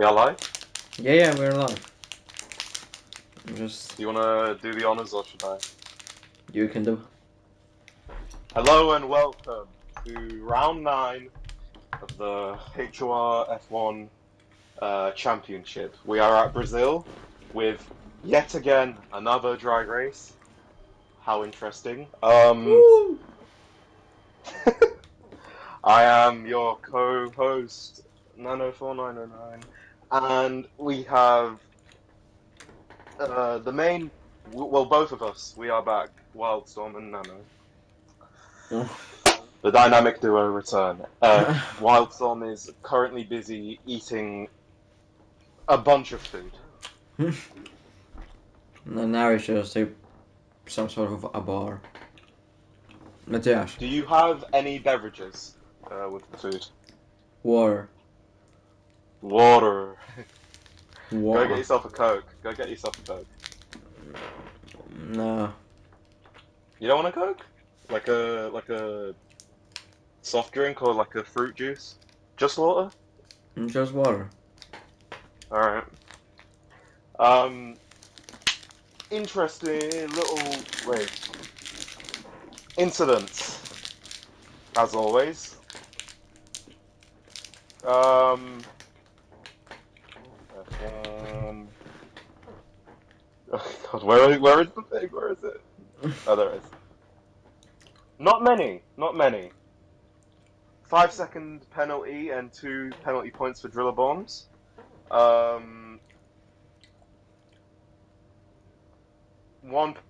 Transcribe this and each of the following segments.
We are live? Yeah, we're live. Just Do you want to do the honors or should I? you can do. Hello and welcome to round 9 of the HOR F1 Championship. We are at Brazil with yet again another drag race. How interesting. Woo! I am your co-host, Nano4909, and we have the main, well, both of us, we are back, Wildstorm and Nano. The dynamic duo return. Wildstorm is currently busy eating a bunch of food. And now it's just some sort of a bar. But yeah, Do you have any beverages with the food? water. Water. Go Water. get yourself a Coke. Go get yourself a Coke. No. You don't want a Coke? Like a soft drink or like a fruit juice? Just water? Just water. Alright. Interesting little race. Incidents. As always. Oh God, where is the thing? Where is it? Oh, there it is. Not many. 5-second penalty and 2 penalty points for driller bombs. 1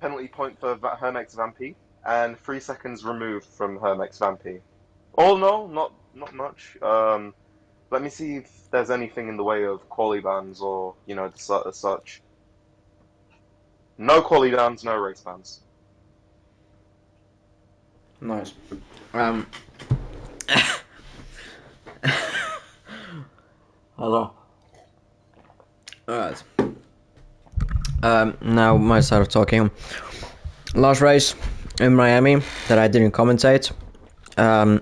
penalty point for Hermex Vampy, and 3 seconds removed from Hermex Vampy. All in all, not much. Let me see if there's anything in the way of quali bans or, such. No quali bans, no race bans. Nice. Hello. Alright. Now my side of talking. Last race in Miami that I didn't commentate. I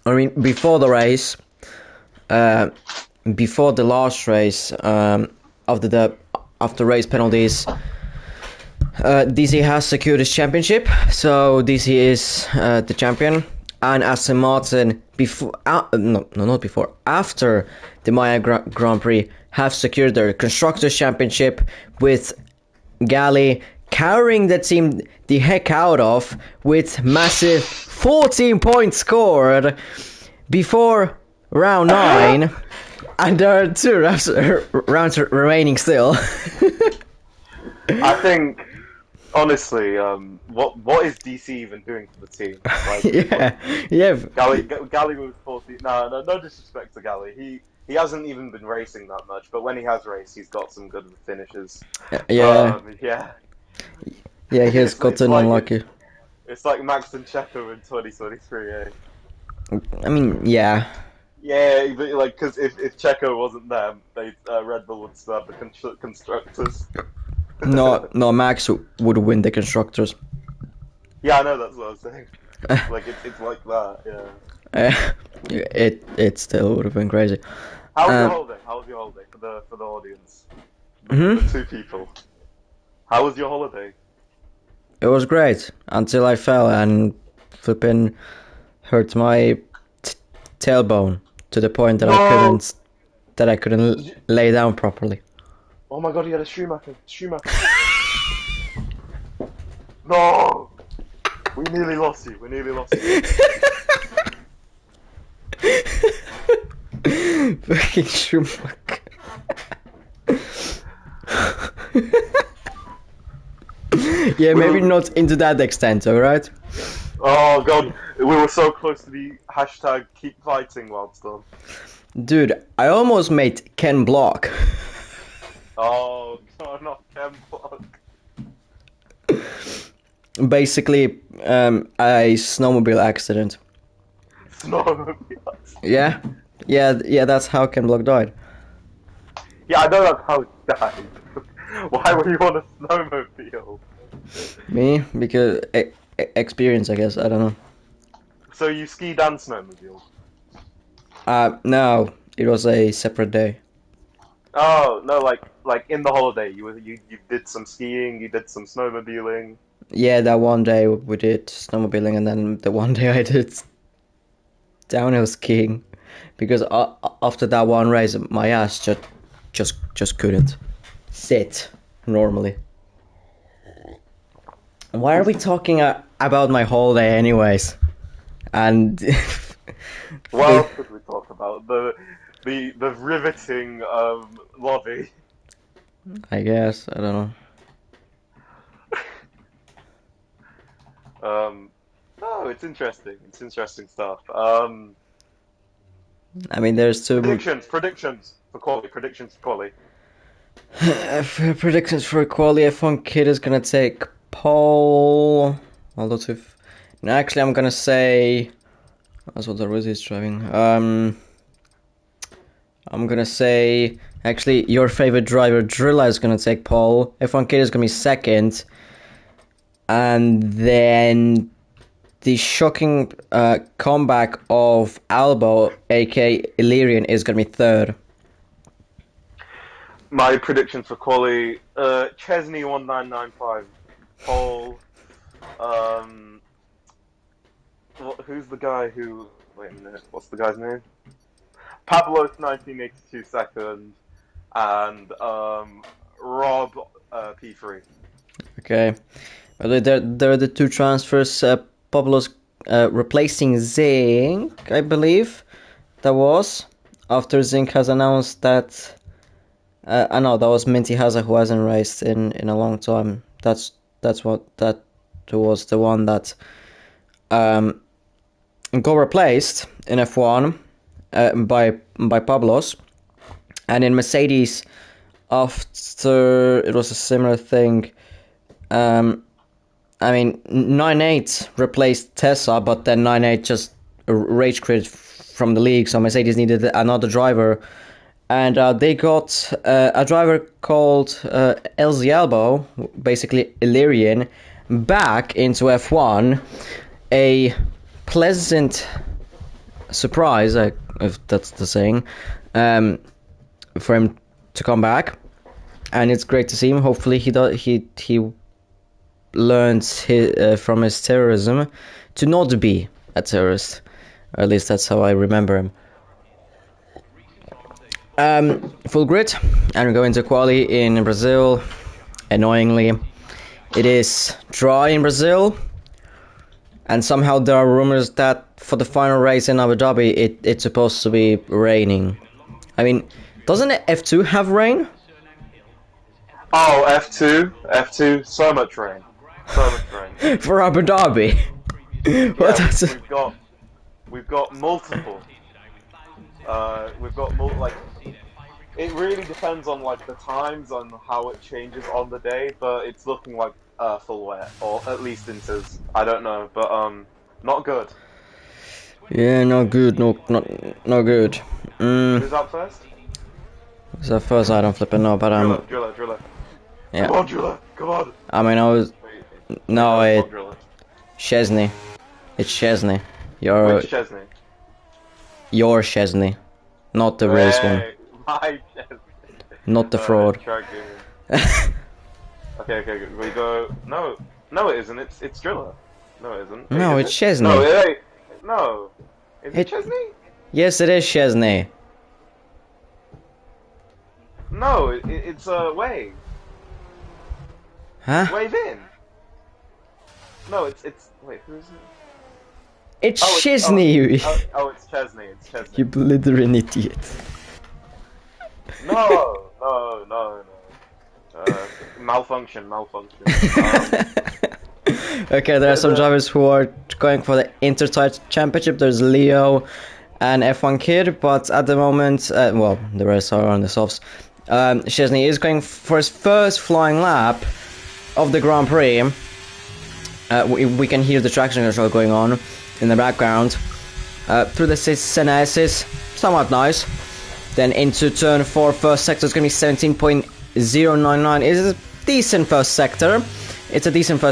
mean, before the race, before the last race, after race penalties, DC has secured his championship, so DC is the champion. And Aston Martin, after the Maya Grand Prix, have secured their Constructors Championship, with Gali carrying the team the heck out of, with massive 14 points scored before round 9, and there are 2 rounds remaining still. I think, honestly, what is DC even doing for the team? Like, yeah. Gali was 14. No disrespect to Gali. He hasn't even been racing that much, but when he has raced, he's got some good finishes. Yeah, he has gotten unlucky. It's like Max and Checo in 2023, eh? I mean, yeah. Yeah, but like, because if Checo wasn't there, Red Bull would still have the constructors. No, Max would win the Constructors. Yeah, I know, that's what I was saying. Like, it's like that, yeah. It still would have been crazy. How was your holiday? How was your holiday for the audience? The 2 people. How was your holiday? It was great until I fell and flipping hurt my tailbone to the point that I couldn't lay down properly. Oh my God, he had a Schumacher. No! We nearly lost you. Fucking Schumacher. Yeah, maybe not into that extent, alright? Oh God, we were so close to the hashtag keep fighting Wildstorm. Dude, I almost made Ken block. Oh God, not Ken block. Basically, a snowmobile accident. Snowmobile. Yeah, that's how Ken Block died. Yeah, I know that's how it died. Why were you on a snowmobile? Me? Because experience, I guess. I don't know. So you skied and snowmobile? No. It was a separate day. Oh no, like in the holiday, you did some skiing, you did some snowmobiling. Yeah, that one day we did snowmobiling, and then the one day I did downhill skiing, because after that one race, my ass just couldn't sit normally. Why are we talking about my holiday, anyways? And What else could we talk about? The riveting lobby. I guess I don't know. No, it's interesting. It's interesting stuff. I mean, there's two Predictions for quali. Predictions for quali. predictions for quali. F1 Kid is gonna take pole. Although no, actually, I'm gonna say that's what the Ruzi is driving. I'm gonna say actually your favorite driver Drilla is gonna take pole. F1 Kid is gonna be second, and then the shocking comeback of Albo, aka Illyrian, is gonna be third. My predictions for quali: Chesney 1995 pole. Who's the guy who? Wait a minute. What's the guy's name? Pablos 1982 second, and Rob P3. Okay, well, there are the two transfers. Pablo's replacing Zink, I believe. That was after Zink has announced that. I know that was Minty Haza, who hasn't raced in a long time. That was the one that got replaced in F1 by Pablos, and in Mercedes after it was a similar thing. I mean, 9.8 replaced Tessa, but then 9.8 just rage quit from the league, so Mercedes needed another driver. And they got a driver called Elzy Albo, basically Illyrian, back into F1. A pleasant surprise, if that's the saying, for him to come back. And it's great to see him. Hopefully he learns from his terrorism to not be a terrorist. Or at least that's how I remember him. Full grid, and we go into quali in Brazil. Annoyingly, it is dry in Brazil, and somehow there are rumors that for the final race in Abu Dhabi, it's supposed to be raining. I mean, doesn't F2 have rain? Oh, F2, so much rain. For Abu Dhabi. Yeah, we've got multiple. Like, it really depends on like the times on how it changes on the day, but it's looking like full wet, or at least into, I don't know, but not good. Yeah, not good, no good. Who's up first? Who's up first? I don't flipping know, but Driller. Yeah. Come on, Driller, come on. I mean, Chesney. It's Chesney. Which Chesney? Your Chesney, not the race one. My Chesney. Not the fraud. Okay, we go. No, it isn't. It's Driller. No, it isn't. No, it's Chesney. No, it ain't. No. Is it Chesney? Yes, it is Chesney. No, it's Wave. Huh? Wave in. No, it's wait, who is it? It's Chesney. It's Chesney. It's Chesney. You blithering idiot. No. Malfunction. Okay, there are some drivers who are going for the Intertide Championship. There's Leo and F1 Kid, but at the moment, well, the rest are on the softs. Chesney is going for his first flying lap of the Grand Prix. We can hear the traction control going on in the background. Through the Senesis, somewhat nice. Then into turn 4, first sector is going to be 17.099. It's a decent first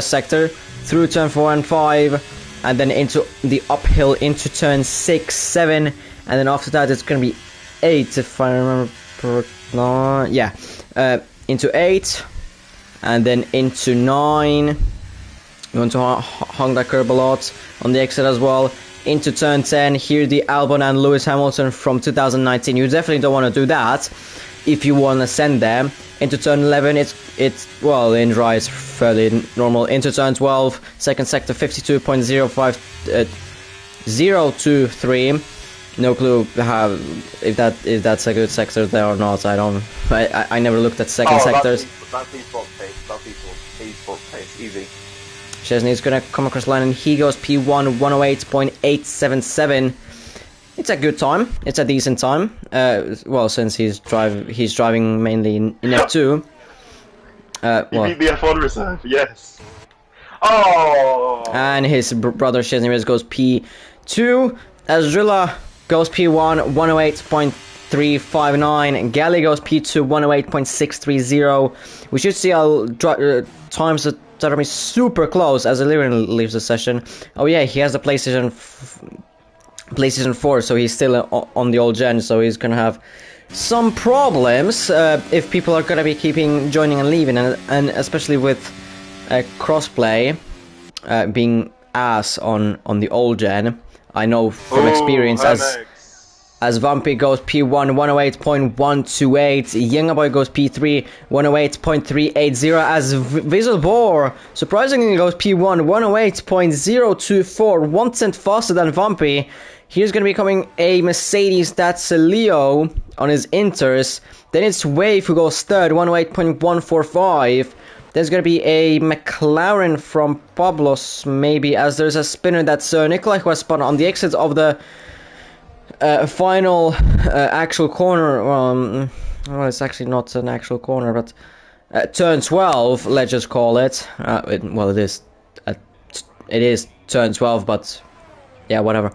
sector. Through turn 4 and 5, and then into the uphill into turn 6, 7, and then after that it's going to be 8, if I remember. No, yeah, into 8, and then into 9. You want to hung that curb a lot on the exit as well. Into turn 10, here the Albon and Lewis Hamilton from 2019. You definitely don't want to do that if you want to send them. Into turn 11, it's well, in dry it's fairly normal. Into turn 12, second sector 52.05023. No clue how if that's a good sector there or not. I never looked at second sectors. That's esports pace. That's esports pace. Easy. Chesney's gonna come across the line and he goes P1 108.877. It's a good time. It's a decent time. Well, since he's driving mainly in F2. You beat the F1 reserve, yes. Oh. And his brother Chesney goes P2. Azrilla goes P1 108.359. And Galley goes P2 108.630. We should see times that are gonna be super close as Illyrian leaves the session. Oh yeah, he has the PlayStation 4, so he's still on the old gen, so he's gonna have some problems if people are gonna be joining and leaving, and especially with crossplay being ass on the old gen. I know from experience as Vampy goes P1 108.128, Youngaboy goes P3 108.380, as Wieselboar surprisingly goes P1 108.024, 1 cent faster than Vampy. Here's going to be coming a Mercedes, that's a Leo on his Inters. Then it's Wave who goes third, 108.145. There's going to be a McLaren from Pablos, maybe, as there's a spinner that's Nikolai who has spun on the exit of the final actual corner. Well, it's actually not an actual corner, but turn 12, let's just call it. Well, it is turn 12, but yeah, whatever.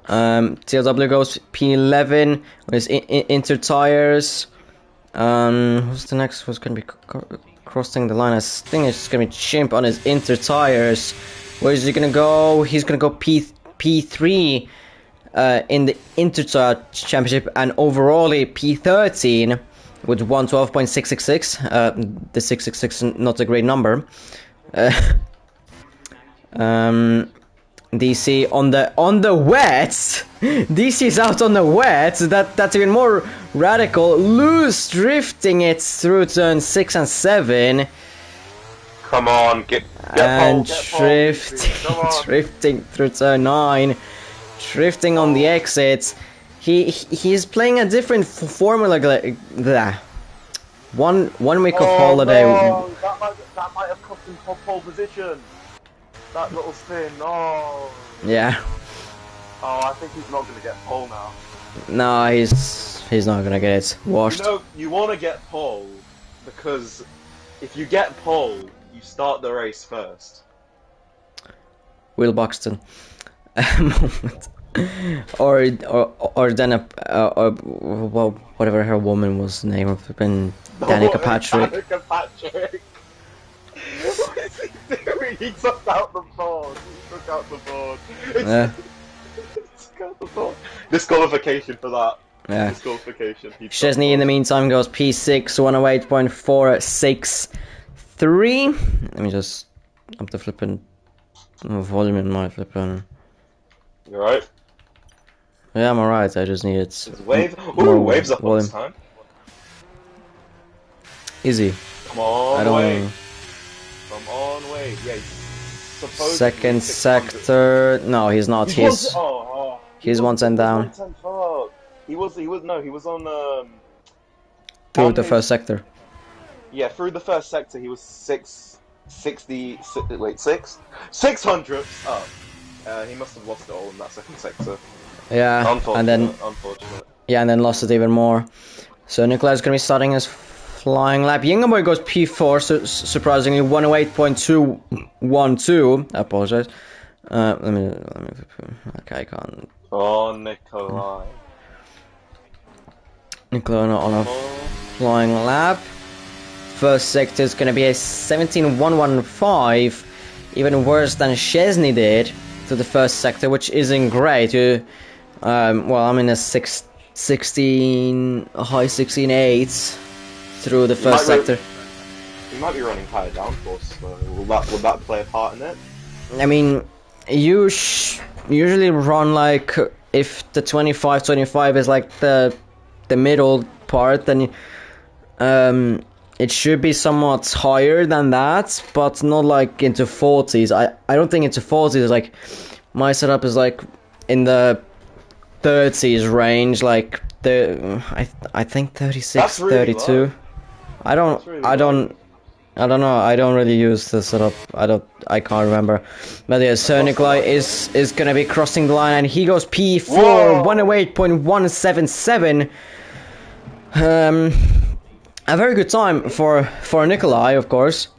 TLW goes P11 with his Inter tires. Who's the next? Who's going to be crossing the line? I think it's going to be Chimp on his Inter tires. Where is he going to go? He's going to go P3 in the Inter Championship, and overall P13 with 112.666. The 666 is not a great number. DC on the wets. DC's out on the wets. That's even more radical. Loose drifting it through turn 6 and 7. Come on, get and pole, drifting through turn 9, drifting on the exits. He's playing a different formula. One week of holiday. No, that might have cost him pole position. That little spin. Oh. Yeah. Oh, I think he's not going to get pole now. No, he's not going to get it. Washed. You know, you want to get pole because if you get pole, you start the race first. Will Buxton. Moment. Or then well, whatever her woman was the name of, been Danica Patrick. Danica Patrick. What is he doing? He took out the board. He took out the board. Disqualification for that. Yeah. Disqualification. Chesney in the meantime goes P6 108.463. Let me just up the flipping volume in my flipping. You alright? Yeah, I'm alright. I just need it. Is Wave? Ooh, Wave's up all this time. Easy. Come on, I don't Wave. know. Come on, Wave. Yeah, second sector. No, he's not. He's 1 10 down. He was on through the first sector. Yeah, through the first sector he was 600 up. He must have lost it all in that second sector. Yeah, unfortunate. Yeah, and then lost it even more. So Nikolai's gonna be starting his flying lap. Youngaboy goes P4, so surprisingly 108.212. I apologize. Let me. Okay, I can't. Oh, Nikolai. Nikolai on a flying lap. First sector is gonna be a 17.115, even worse than Chesney did to the first sector, which isn't great. Well, I'm in a high 16.8 through the first sector. You might be running higher downforce, so will that play a part in it? I mean, you usually run like, if the 25 is like the middle part, then it should be somewhat higher than that, but not like into 40s. I don't think into 40s. Like, my setup is like in the 30s range, like I think 36, That's really 32. Low. I don't know. I don't really use the setup. I can't remember. But yeah, Sir Nikolai is gonna be crossing the line, and he goes P4, 108.177. A very good time for Nikolai, of course.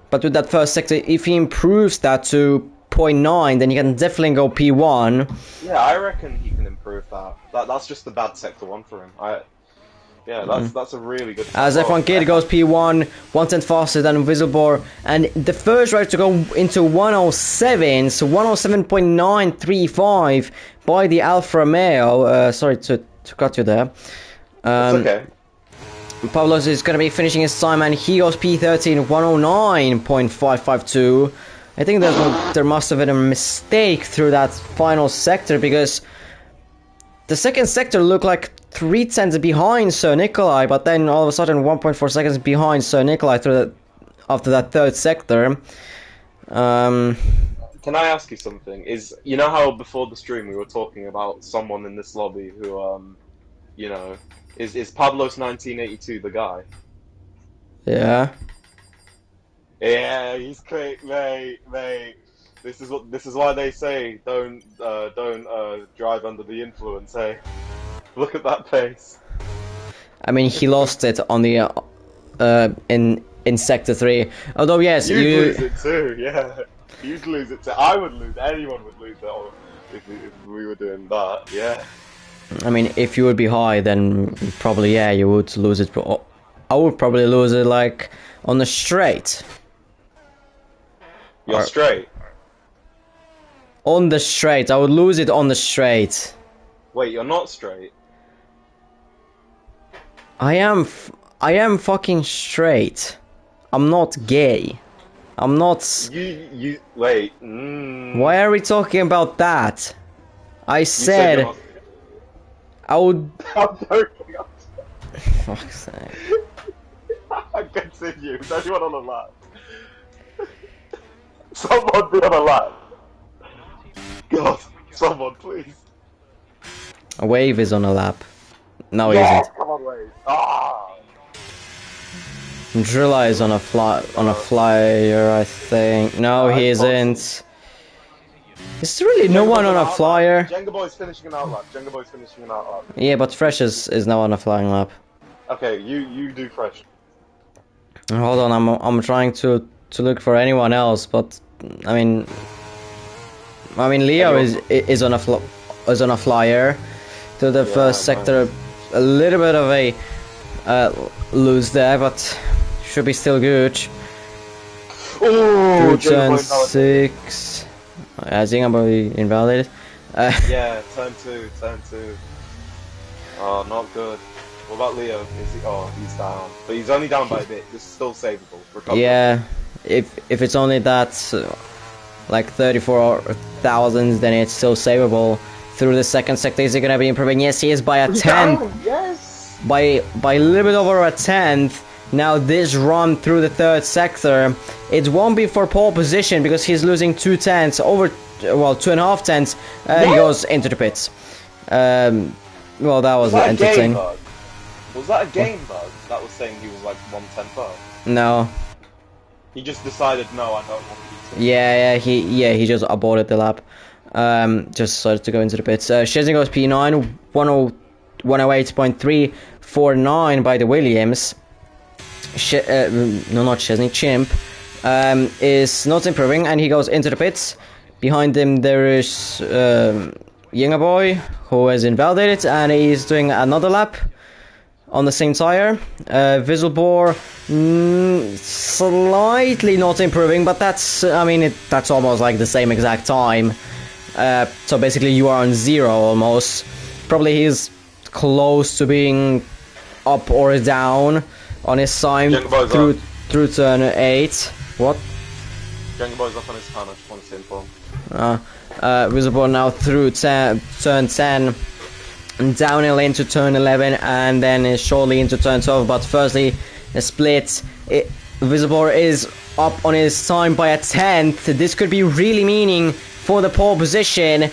But with that first sector, if he improves that to 0.9, then he can definitely go P1. Yeah, I reckon he can improve that. That's just the bad sector 1 for him. That's a really good. As F1 Kid goes P1, 1/10 faster than Whistlebore, and the first rider to go into 107, so 107.935 by the Alfa Romeo. Sorry to cut you there. It's okay. Pablos is going to be finishing his time, and he goes P13, 109.552. I think there must have been a mistake through that final sector, because the second sector looked like 0.3 behind Sir Nikolai, but then all of a sudden 1.4 seconds behind Sir Nikolai after that third sector. Can I ask you something? You know how before the stream we were talking about someone in this lobby who is Pablos 1982 the guy? Yeah. Yeah, he's great, mate. This is why they say don't drive under the influence. Hey, look at that pace. I mean, he lost it on the in sector 3. Although yes, You'd lose it too. Yeah, you'd lose it too. I would lose. Anyone would lose it if we were doing that. Yeah. I mean, if you would be high, then probably you would lose it. I would probably lose it like on the straight. You're straight. On the straight, I would lose it on the straight. Wait, you're not straight. I am fucking straight. I'm not gay. I'm not. You wait. Why are we talking about that? I said I would. I'm joking. Fuck's sake. I continue. Is anyone on the lap? Someone be on a lap. God, someone please. A Wave is on a lap. No, he isn't. Come on, Wave. Ah. Drilla is on a flyer, I think. No, he isn't. Is there really no one on a flyer? Jenga Boy's finishing an outlap. Yeah, but Fresh is now on a flying lap. Okay, you do Fresh. Hold on, I'm trying to look for anyone else, but I mean Leo is on a flyer to the first sector. A little bit of a lose there, but should be still good. Oh, turn 6. I think I'm probably invalidated. Yeah, turn 2. Oh, not good. What about Leo? He's down, but he's only down by a bit. This is still savable. Yeah, if it's only that, like 34,000, then it's still savable. Through the second sector, is he gonna be improving? Yes, he is by a 10th. Yes. By a little bit over a 10th. Now this run through the third sector, it won't be for pole position because he's losing 2/10 over, 2.5 tenths. He goes into the pits. Well, that was interesting. Was that a game bug that was saying he was like 1/10 up? No. He just decided, no, I don't want to be. He just aborted the lap. Just decided to go into the pits. Szczesny goes P9, 108.349 by the Williams. Not Szczesny, Chimp is not improving, and he goes into the pits. Behind him there is Younger Boy, who is invalidated, and he's doing another lap on the same tire. Whistlebore slightly not improving, but that's almost like the same exact time. So basically you are on 0 almost. Probably he's close to being up or down on his time through turn 8. What? Young boy's up on his time, I just want to see inform. Visible now through turn 10, downhill into turn 11, and then shortly into turn 12. But firstly, a split. Visible is up on his time by a 10th. This could be really meaning for the pole position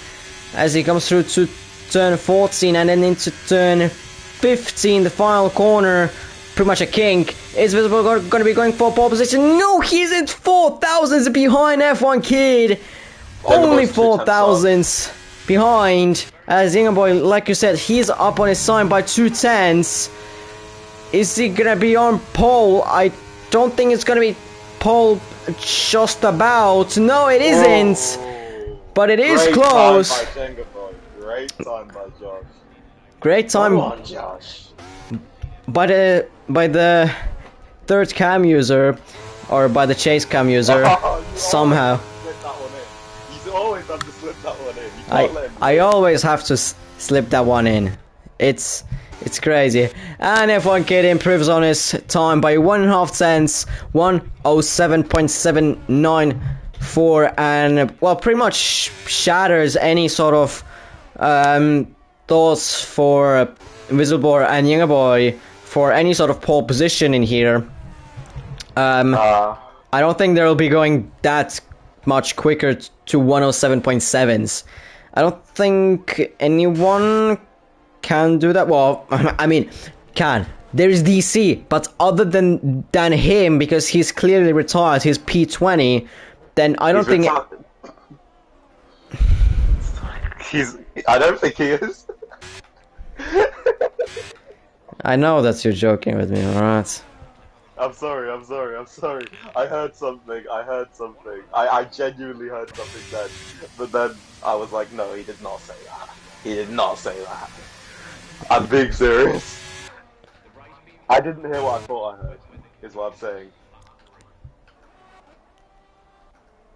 as he comes through to turn 14 and then into turn 15, the final corner. Pretty much a kink. Is Visible going to be going for pole position? No, he's in 4,000s behind F1 Kid. Only 4,000s behind. As Boy, like you said, he's up on his time by 2/10. Is he going to be on pole? I don't think it's going to be pole just about. No, it isn't. But it is close. Great time by Josh. Great time. Come on, Josh. By the third cam user, or by the chase cam user, somehow. Slip that one in. You always have to slip that one in. You can't let him I always have to slip that one in. It's crazy. And F1 Kid improves on his time by 1.5 tenths, 1:07.794, and well, pretty much shatters any sort of thoughts for Visible and Boy for any sort of pole position in here. I don't think they'll be going that much quicker to 1:07.7s. I don't think anyone can do that. Well, I mean, can. There is DC, but other than him, because he's clearly retired, he's P20, then I don't think... I don't think he is. I know that you're joking with me, alright? I'm sorry. I heard something. I genuinely heard something then. But then I was like, no, he did not say that. He did not say that. I'm being serious. I didn't hear what I thought I heard, is what I'm saying.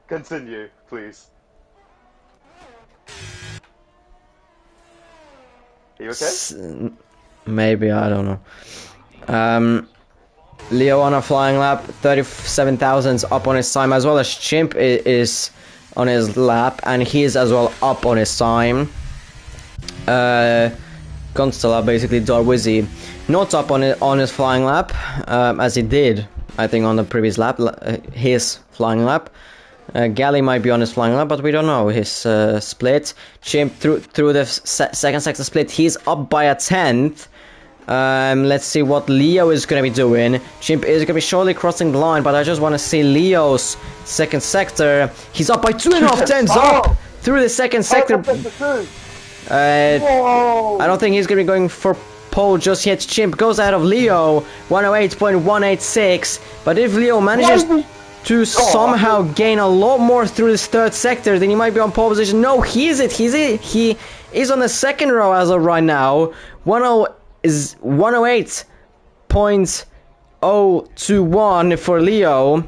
Continue, please. Are you okay? Maybe, I don't know. Leo on a flying lap, 37,000 up on his time, as well as Chimp is on his lap, and he is as well up on his time. Constella, basically Darwizzy, not up on his flying lap, as he did, I think, on the previous lap, his flying lap. Galley might be on his flying lap, but we don't know his split. Chimp through the second sector split, he's up by a 10th. Let's see what Leo is going to be doing. Chimp is going to be surely crossing the line, but I just want to see Leo's second sector. He's up by 2.5 tenths up through the second sector. I don't think he's going to be going for pole just yet. Chimp goes out of Leo, 108.186. But if Leo manages to somehow gain a lot more through this third sector, then he might be on pole position. No, he is on the second row as of right now. 108.021 for Leo.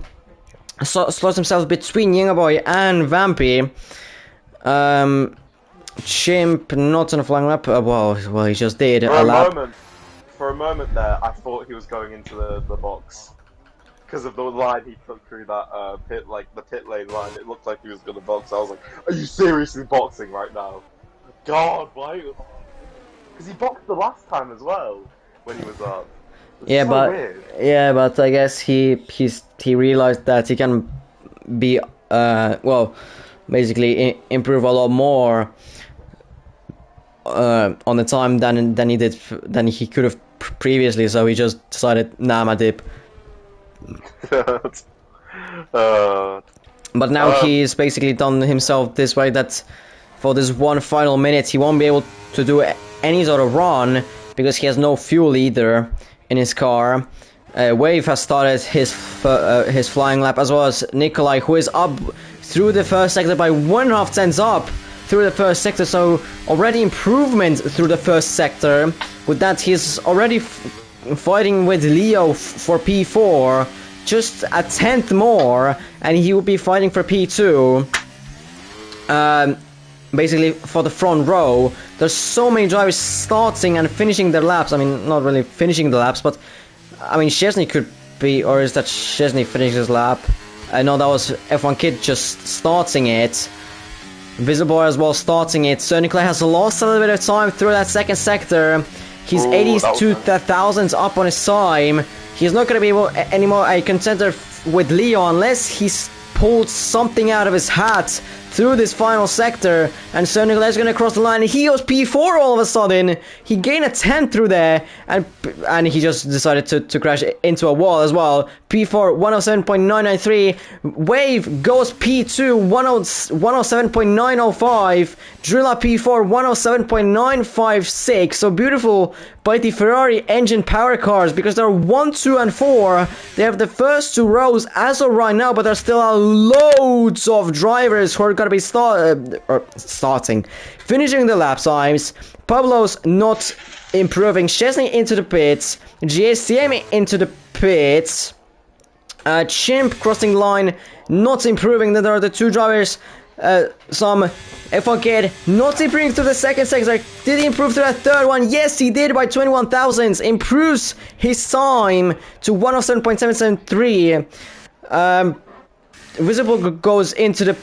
Slots himself between Boy and Vampy. Chimp not on a flying lap. Well, he just did For a moment there, I thought he was going into the box. Because of the line he took through that the pit lane line, it looked like he was gonna box. I was like, are you seriously boxing right now? God, why? Because he boxed the last time as well when he was up. Yeah, so weird. Yeah, but I guess he realized that he can be basically improve a lot more on the time than he could have previously. So he just decided, nah, I'm a dip. But now he's basically done himself this way that for this one final minute he won't be able to do any sort of run because he has no fuel either in his car. Wave has started his flying lap, as well as Nikolai, who is up through the first sector by 1.5 tenths up through the first sector, so already improvement through the first sector. With that, he's already fighting with Leo for P4, just a 10th more, and he will be fighting for P2. basically for the front row. There's so many drivers starting and finishing their laps. I mean, not really finishing the laps, but I mean, Szczesny could be, or is that Szczesny finished his lap? No, that was F1 Kid just starting it. Visible as well starting it. So Nikolai has lost a little bit of time through that second sector. He's 82 thousandths up on his time. He's not going to be able anymore a contender with Leo unless he's pulled something out of his hat through this final sector, and so Nikolai is going to cross the line. He goes P4 all of a sudden. He gained a 10 through there, and he just decided to crash into a wall as well. P4 107.993. Wave goes P2 107.905. Drilla P4 107.956. So beautiful by the Ferrari engine power cars, because they're 1, 2, and 4. They have the first 2 rows as of right now, but there still are loads of drivers who are going to be finishing the lap times. Pablo's not improving. Szczesny into the pits. GSTM into the pits. Chimp crossing line, not improving. Then there are the 2 drivers. Some F1 Kid not improving through the second sector. Did he improve through that third one? Yes, he did by 21 thousandths. Improves his time to 107.773. Visible goes into the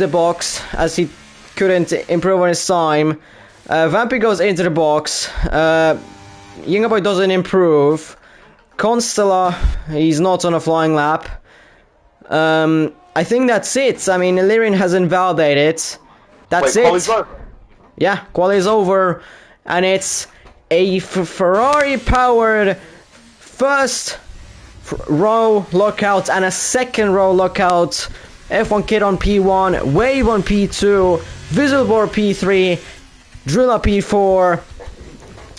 box as he couldn't improve on his time. Vampy goes into the box. Yingaboy doesn't improve. Constella, he's not on a flying lap. I think that's it. I mean, Illyrian has invalidated. That's it. Quali's over. Yeah, quali is over, and it's a Ferrari-powered first row lockout and a second row lockout. F1 Kid on P1, Wave on P2, Visible P3, Drilla P4,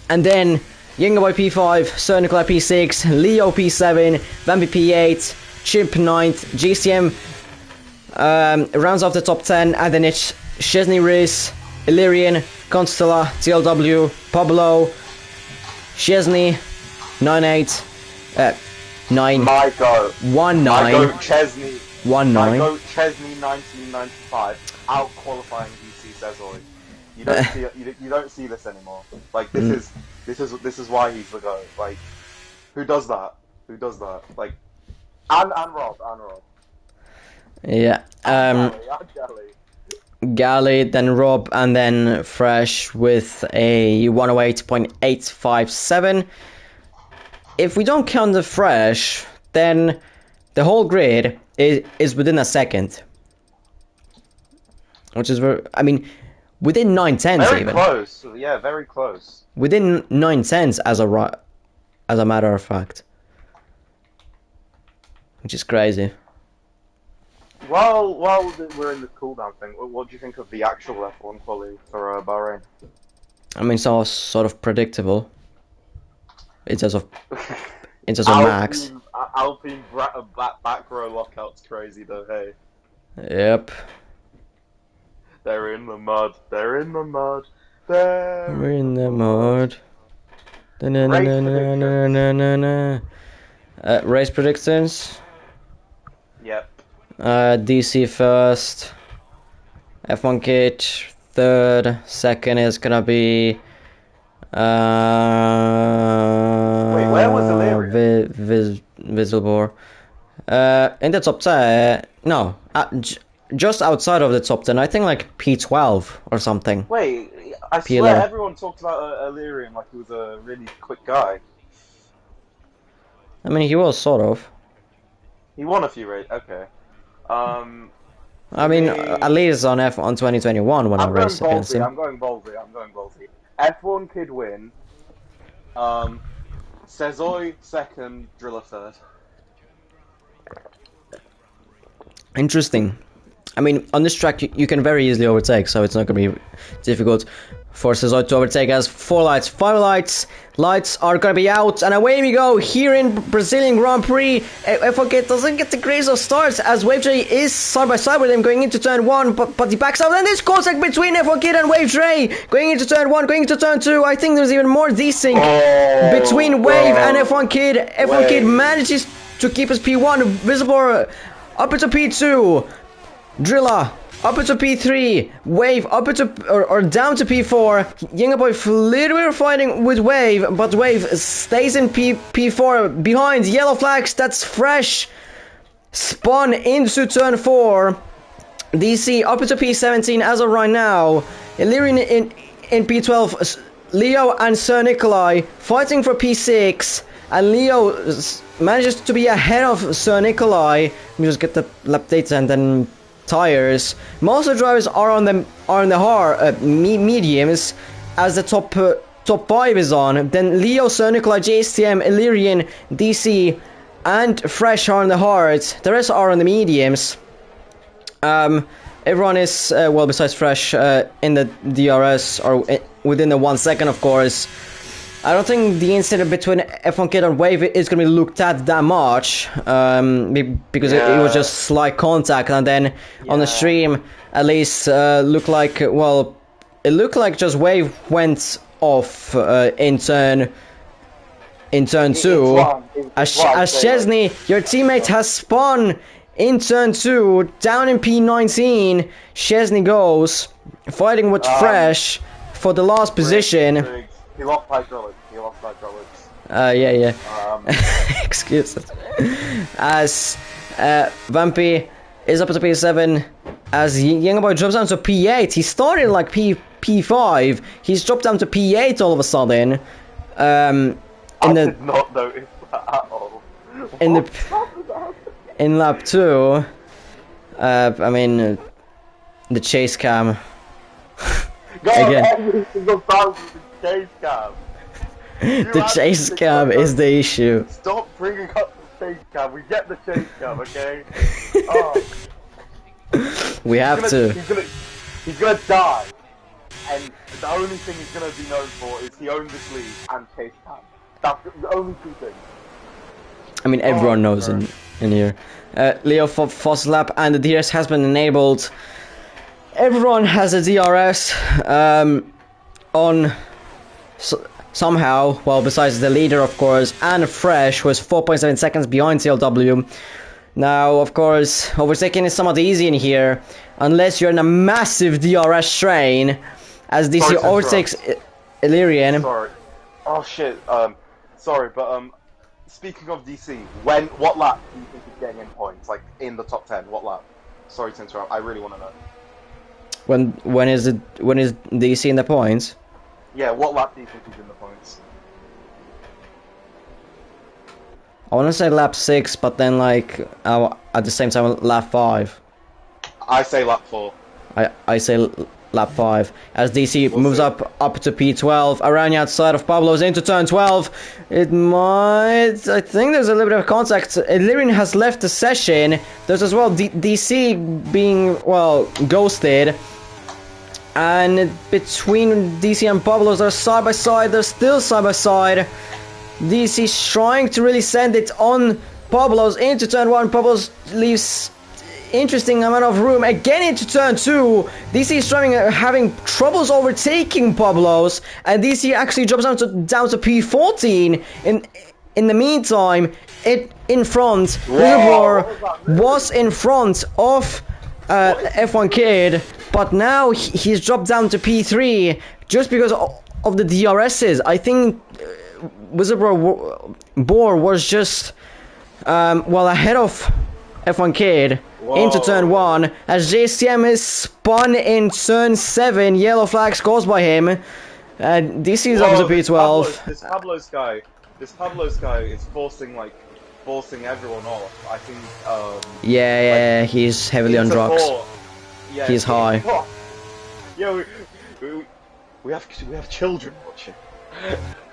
and then Yingaboy P5, Sir Nikolai P6, Leo P7, Vampy P8, Chimp 9th, GCM rounds off the top 10, and then it's Szczesny, Riz, Illyrian, Constella, TLW, Pablo, Szczesny, 9-8, 9, My goat. 1-9, My goat Chesney. 1-9. My goat Chesney 1995 out qualifying DC Sezoy. You don't see you don't see this anymore. Like this is why he's the goat. Like who does that? Who does that? Like and Rob. Yeah. Galley, then Rob, and then Fresh with a 108.857. If we don't count the Fresh, then the whole grid is within a second. Which is very, I mean, within 9/10 very even. Very close. Yeah, very close. Within 9/10 as a matter of fact. Which is crazy. Well, we're in the cooldown thing. What do you think of the actual F1 quali for Bahrain? I mean, it's all sort of predictable. In terms of Max. Alpine back row lockout's crazy though. Hey. Yep. They're in the mud. They're in the mud. We're in the mud. Race predictions. Yep. DC first, F1 Kit third, second is gonna be Wait, where was Illyrian? Visible. In the top 10, no, just outside of the top 10, I think like P12 or something. Wait, I P11. swear everyone talked about Illyrian like he was a really quick guy. I mean, he was sort of. He won a few races, okay. I mean, at least on F1 2021 when I raced against him. I'm going ballsy. F1 Kid win. Sezoy second, Driller third. Interesting. I mean, on this track you can very easily overtake, so it's not going to be difficult for Sezoy to overtake. As 4 lights, 5 lights. Lights are going to be out, and away we go here in Brazilian Grand Prix. F1 Kid doesn't get the greatest of starts as Wave J is side by side with him going into turn 1, but he backs out, and this contact between F1 Kid and Wave J going into turn 1, going into turn 2. I think there's even more desync between Wave and F1 Kid. F1 Kid manages to keep his P1 visible up into P2. Drilla up into P3, Wave up into or down to P4. Younger Boy literally fighting with Wave, but Wave stays in P4 behind yellow flags. That's fresh. Spun into turn 4. DC up into P17 as of right now. Illyrian in P12. Leo and Sir Nikolai fighting for P6, and Leo manages to be ahead of Sir Nikolai. Let me just get the lap data and then tires. Most of the drivers are on the mediums, as the top 5 is on. Then Leo, Sir Nikolai, JSTM, Illyrian, DC, and Fresh are on the hards. The rest are on the mediums. Everyone is well, besides Fresh, in the DRS or within the 1 second, of course. I don't think the incident between F1 Kid and Wave is going to be looked at that much, because it was just slight contact, and then on the stream, at least, looked like, well, it looked like just Wave went off in turn 2. As Chesney, your teammate, has spun in turn 2, down in P19. Chesney goes, fighting with Fresh for the last position. He lost hydraulics. Yeah. Excuse us. As Vampy is up to P7, as Younger Boy drops down to P8. He started like P5. He's dropped down to P8 all of a sudden. I did not notice that at all. In lap 2. I mean, the chase cam. Again. Every single time with the chase cam. The chase cam is the issue. Stop bringing up the chase cam. We get the chase cam, okay? Oh. We have to. He's gonna die, and the only thing he's gonna be known for is he owned this league and chase cam. That's the only 2 things. I mean, everyone knows in here. Leo for fast lap, and the DRS has been enabled. Everyone has a DRS on somehow, well, besides the leader, of course, and Fresh, who is 4.7 seconds behind CLW. Now, of course, overtaking is somewhat easy in here, unless you're in a massive DRS train, as DC overtakes Illyrian. Sorry. Oh shit. Sorry, but speaking of DC, what lap do you think he's getting in points? Like in the top 10, what lap? Sorry to interrupt. I really want to know. When is DC in the points? Yeah, what lap do you think he's in the points? I want to say lap 6, but then like at the same time lap 5. I say lap 4. I say lap 5 as DC moves up to P12 around the outside of Pablo's into turn 12. It might, I think there's a little bit of contact. Illyrian has left the session. There's as well DC being, well, ghosted. And between DC and Pablo's, they're side by side. They're still side by side. DC's trying to really send it on Pablo's into turn 1. Pablo's leaves interesting amount of room again into turn 2. DC is having troubles overtaking Pablo's, and DC actually drops down to P14. In the meantime, in front, Reservoir was in front of F1 Kid, but now he's dropped down to P3 just because of the DRSs. I think Reservoir was just well ahead of F1 Kid. Into turn 1 as JCM is spun in turn 7. Yellow flags caused by him. DC is up to P12. This Pablo's guy is forcing everyone off. I think. Yeah, he's heavily on drugs. Yeah, he's high. Oh. Yeah, we have children watching.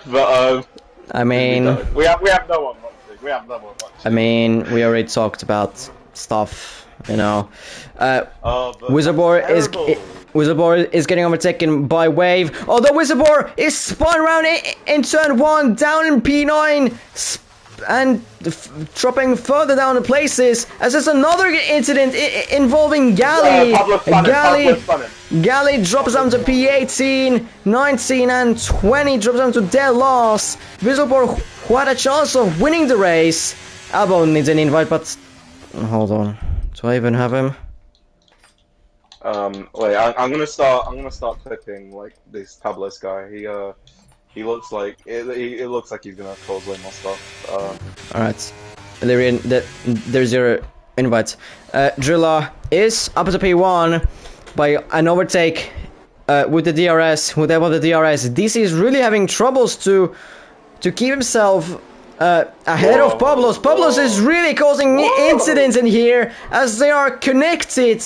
But I mean, we have no one watching. I mean, we already talked about stuff. You know, Wizardbore is getting overtaken by Wave. Although Wizardbore is spun around in turn 1, down in P9, and dropping further down the places. As there's another incident involving Galley. Galley drops down to P18, 19, and 20 drops down to dead last. Wizardbore who had a chance of winning the race. Albo needs an invite, but hold on. Do I even have him? Wait, I'm gonna start. I'm gonna start clipping like this Tableau guy. He looks like it looks like he's gonna cause way more stuff. All right, Lyrian, there's your invite. Drilla is up to P1 by an overtake with the DRS. With the DRS, DC is really having troubles to keep himself ahead of Pablos. Pablos is really causing incidents in here as they are connected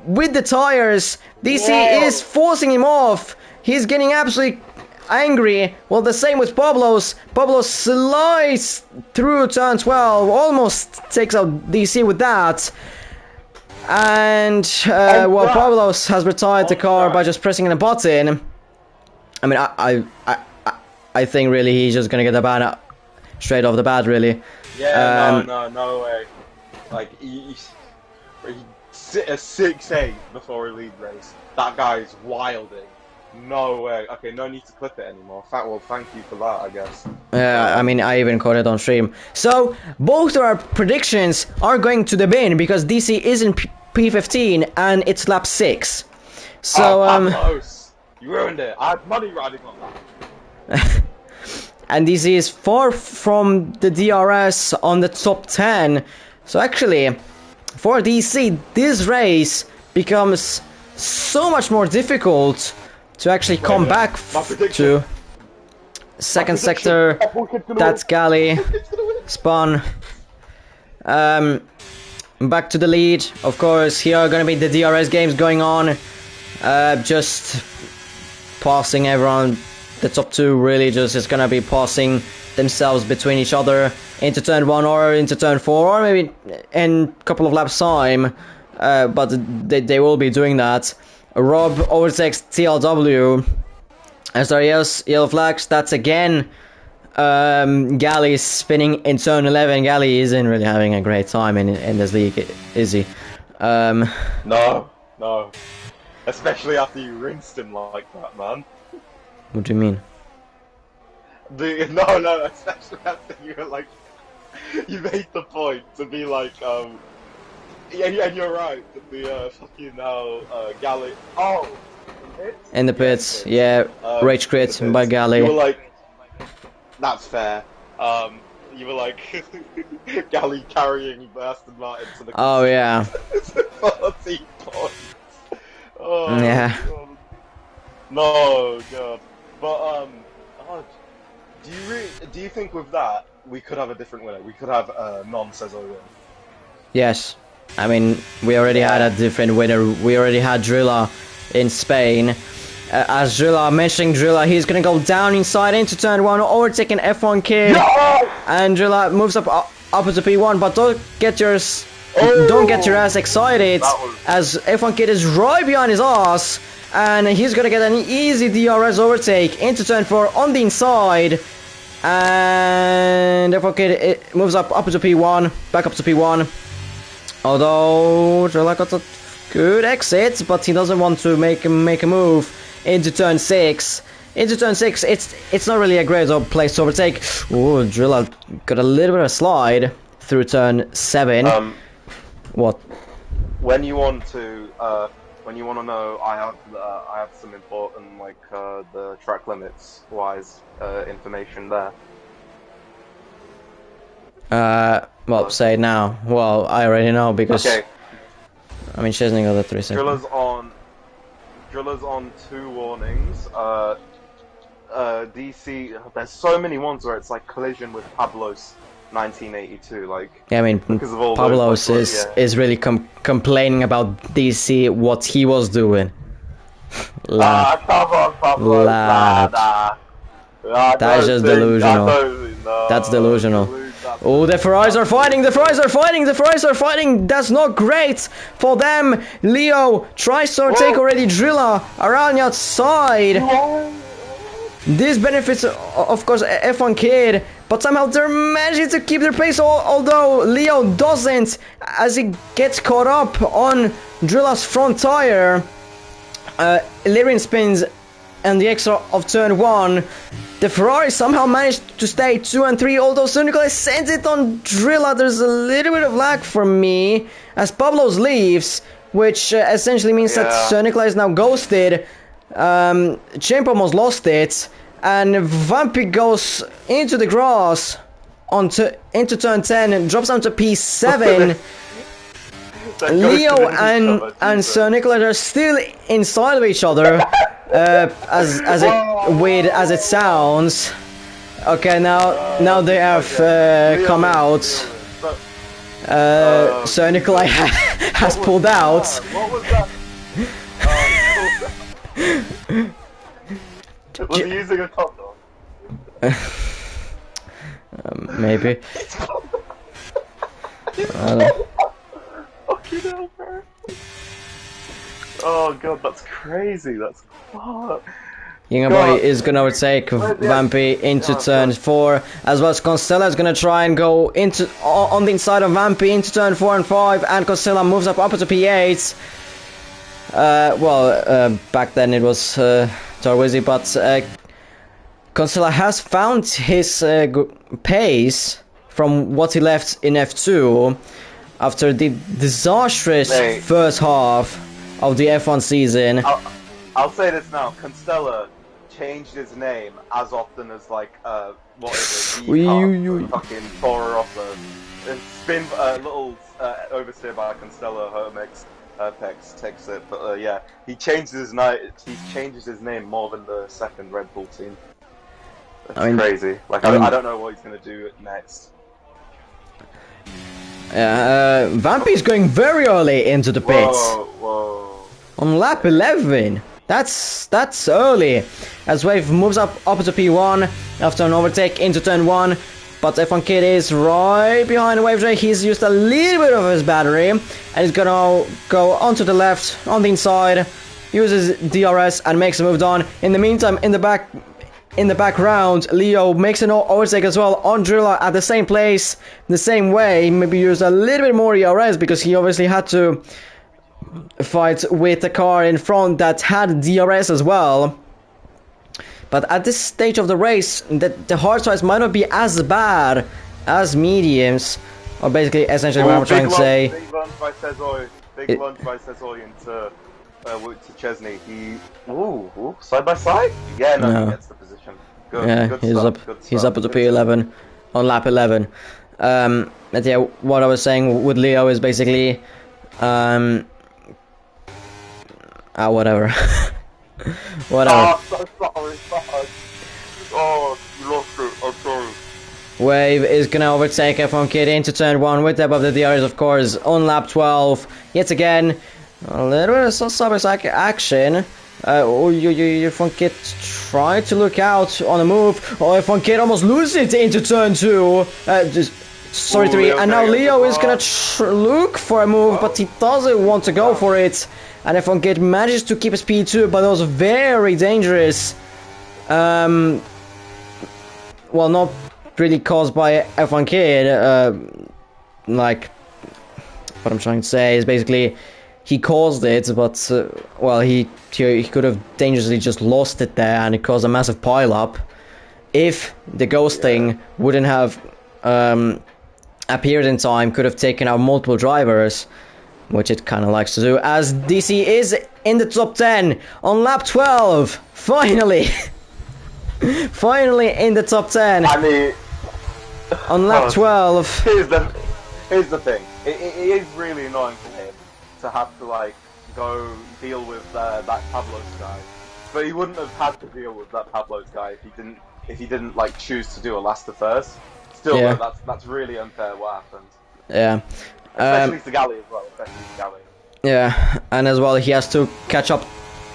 with the tires. DC is forcing him off. He's getting absolutely angry. Well, the same with Pablos. Pablos slides through turn 12, almost takes out DC with that. And well, Pablos has retired the car by just pressing a button. I mean, I think really he's just gonna get the ban straight off the bat, really. Yeah, no way. Like he a 6-8 before a lead race. That guy's wilding. No way. Okay, no need to clip it anymore. Well, thank you for that, I guess. Yeah, I mean, I even caught it on stream. So, both of our predictions are going to the bin because DC is in P15 and it's lap 6. So, close. You ruined it. I had money riding on that. And DC is far from the DRS on the top 10. So, actually, for DC, this race becomes so much more difficult to actually come back to second sector. That's Galley. Spun. Back to the lead. Of course, here are going to be the DRS games going on. Just passing everyone. The top 2 really just is going to be passing themselves between each other into turn 1 or into turn 4 or maybe in a couple of laps time. But they will be doing that. Rob overtakes TLW. As there is yellow flags, that's again Galley spinning in turn 11. Galley isn't really having a great time in this league, is he? No. Especially after you rinsed him like that, man. What do you mean? No, especially after you were like, you made the point to be like, yeah, and you're right. The fucking Galley. Oh, in the pits, yeah. Rage quit by Galley. You were like, that's fair. You were like, Galley carrying the Aston Martin to the. Oh yeah. 40 points. Oh yeah. God. No, God. But do you think with that we could have a different winner? We could have a non-Cesar win. Yes. I mean, we already had a different winner. We already had Drilla in Spain. As Drilla, mentioning Drilla, he's gonna go down inside into turn 1, overtaking F1 Kid. And Drilla moves up to P1, but don't get your ass excited, as F1 Kid is right behind his ass, and he's gonna get an easy DRS overtake into turn 4 on the inside. And F1 Kid moves up to P1, back up to P1. Although Drilla got a good exit, but he doesn't want to make a move into turn 6. Into turn 6, it's not really a great place to overtake. Ooh, Drilla got a little bit of a slide through turn 7. What? When you want to know, I have some important the track limits wise information there. Well, say it now. Well, I already know because. Okay. I mean, she hasn't got the 3 seconds. Drilla's on 2 warnings. DC. There's so many ones where it's like collision with Pablos 1982. Like. Yeah, I mean, because of all Pablos those, is really complaining about DC what he was doing. Come on, Pablos. That is just delusional. That's delusional. Oh, the Ferraris are fighting! The Ferraris are fighting! The Ferraris are fighting! That's not great for them! Leo tries to take already Drilla around the outside. This benefits, of course, F1 Kid, but somehow they're managing to keep their pace, although Leo doesn't, as he gets caught up on Drilla's front tire. Lyrian spins and the extra of turn 1. The Ferrari somehow managed to stay 2 and 3, although Nicholas sends it on Drilla. There's a little bit of lag for me as Pablos leaves. which essentially means that Sir Nikolai is now ghosted. Chimp almost lost it, and Vampy goes into the grass into turn 10 and drops down to P7. Leo and Sir Nikolai are still inside of each other, as weird as it sounds. Okay, now they have come out. Sir Nikolai has pulled out. What was that? Was he using a condom? Maybe. I don't know. Fucking hell, bro. Oh god, that's crazy. That's fuck. Yingaboy is gonna overtake Vampy into turn 4, as well as Constella is gonna try and go into on the inside of Vampy into turn 4 and 5, and Constella moves up to P8. Back then it was Torwizzy, but Constella has found his pace from what he left in F2 after the disastrous first half of the F1 season. I'll say this now, Constella changed his name as often as like what is it? Fucking Toro Rosso. It's been a little oversteer by Constella. Hermix Pex takes it, but yeah, he changes his name more than the second Red Bull team. It's crazy. Like I don't know what he's gonna do next. Yeah, Vampy's going very early into the pits. Whoa. On lap 11. That's early, as Wave moves up to P1 after an overtake into turn 1, but F1 Kid is right behind Wave J. He's used a little bit of his battery, and he's gonna go onto the left, on the inside, uses DRS and makes a move on. In the meantime, in the background, Leo makes an overtake as well on Drilla at the same place, the same way. Maybe use a little bit more DRS because he obviously had to fight with the car in front that had DRS as well. But at this stage of the race, the hard sides might not be as bad as mediums, or basically essentially what I'm trying to say. Big lunge by Cezoy into Chesney. Side by side? Yeah, no, he gets the position. Good he's up at the P11 on lap 11. But yeah, what I was saying with Leo is basically whatever. Whatever. So sorry. Oh, you lost it. I'm sorry. Wave is gonna overtake F1 Kid into turn 1 with above the DRS, of course, on lap 12. Yet again, a little bit of side-by-side action. F1 Kid tried to look out on a move. F1 Kid almost loses it into turn 2. 3, and now Leo is gonna look for a move, but he doesn't want to go for it. And F1 Kid manages to keep his P2, but that was very dangerous. Well, not really caused by F1 Kid. Like, what I'm trying to say is basically he caused it, but well, he could have dangerously just lost it there, and it caused a massive pile-up. If the ghosting wouldn't have appeared in time, could have taken out multiple drivers, which it kind of likes to do, as DC is in the top 10 on lap 12. Finally, finally in the top 10. I mean, on lap 12. Here's the thing. It is really annoying for him to have to like go deal with that Pablos guy, but he wouldn't have had to deal with that Pablos guy if he didn't like choose to do a last to first. Still, Yeah. that's really unfair what happened. Yeah. Especially to Galley as well. Yeah, and as well he has to catch up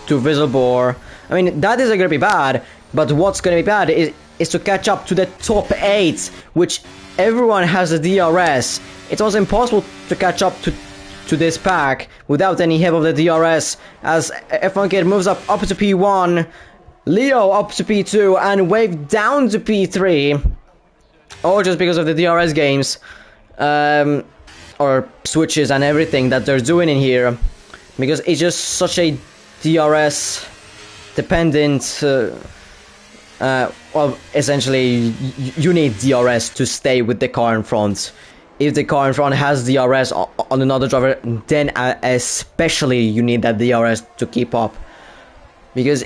to Visiblor. I mean, that isn't gonna be bad, but what's gonna be bad is to catch up to the top 8, which everyone has a DRS. It's almost impossible to catch up to this pack without any help of the DRS, as F1 Kid moves up to P1, Leo up to P2, and Wave down to P3, all just because of the DRS games. Or switches and everything that they're doing in here, because it's just such a DRS dependent. Well, essentially, you need DRS to stay with the car in front. if the car in front has DRS on another driver, then especially you need that DRS to keep up. Because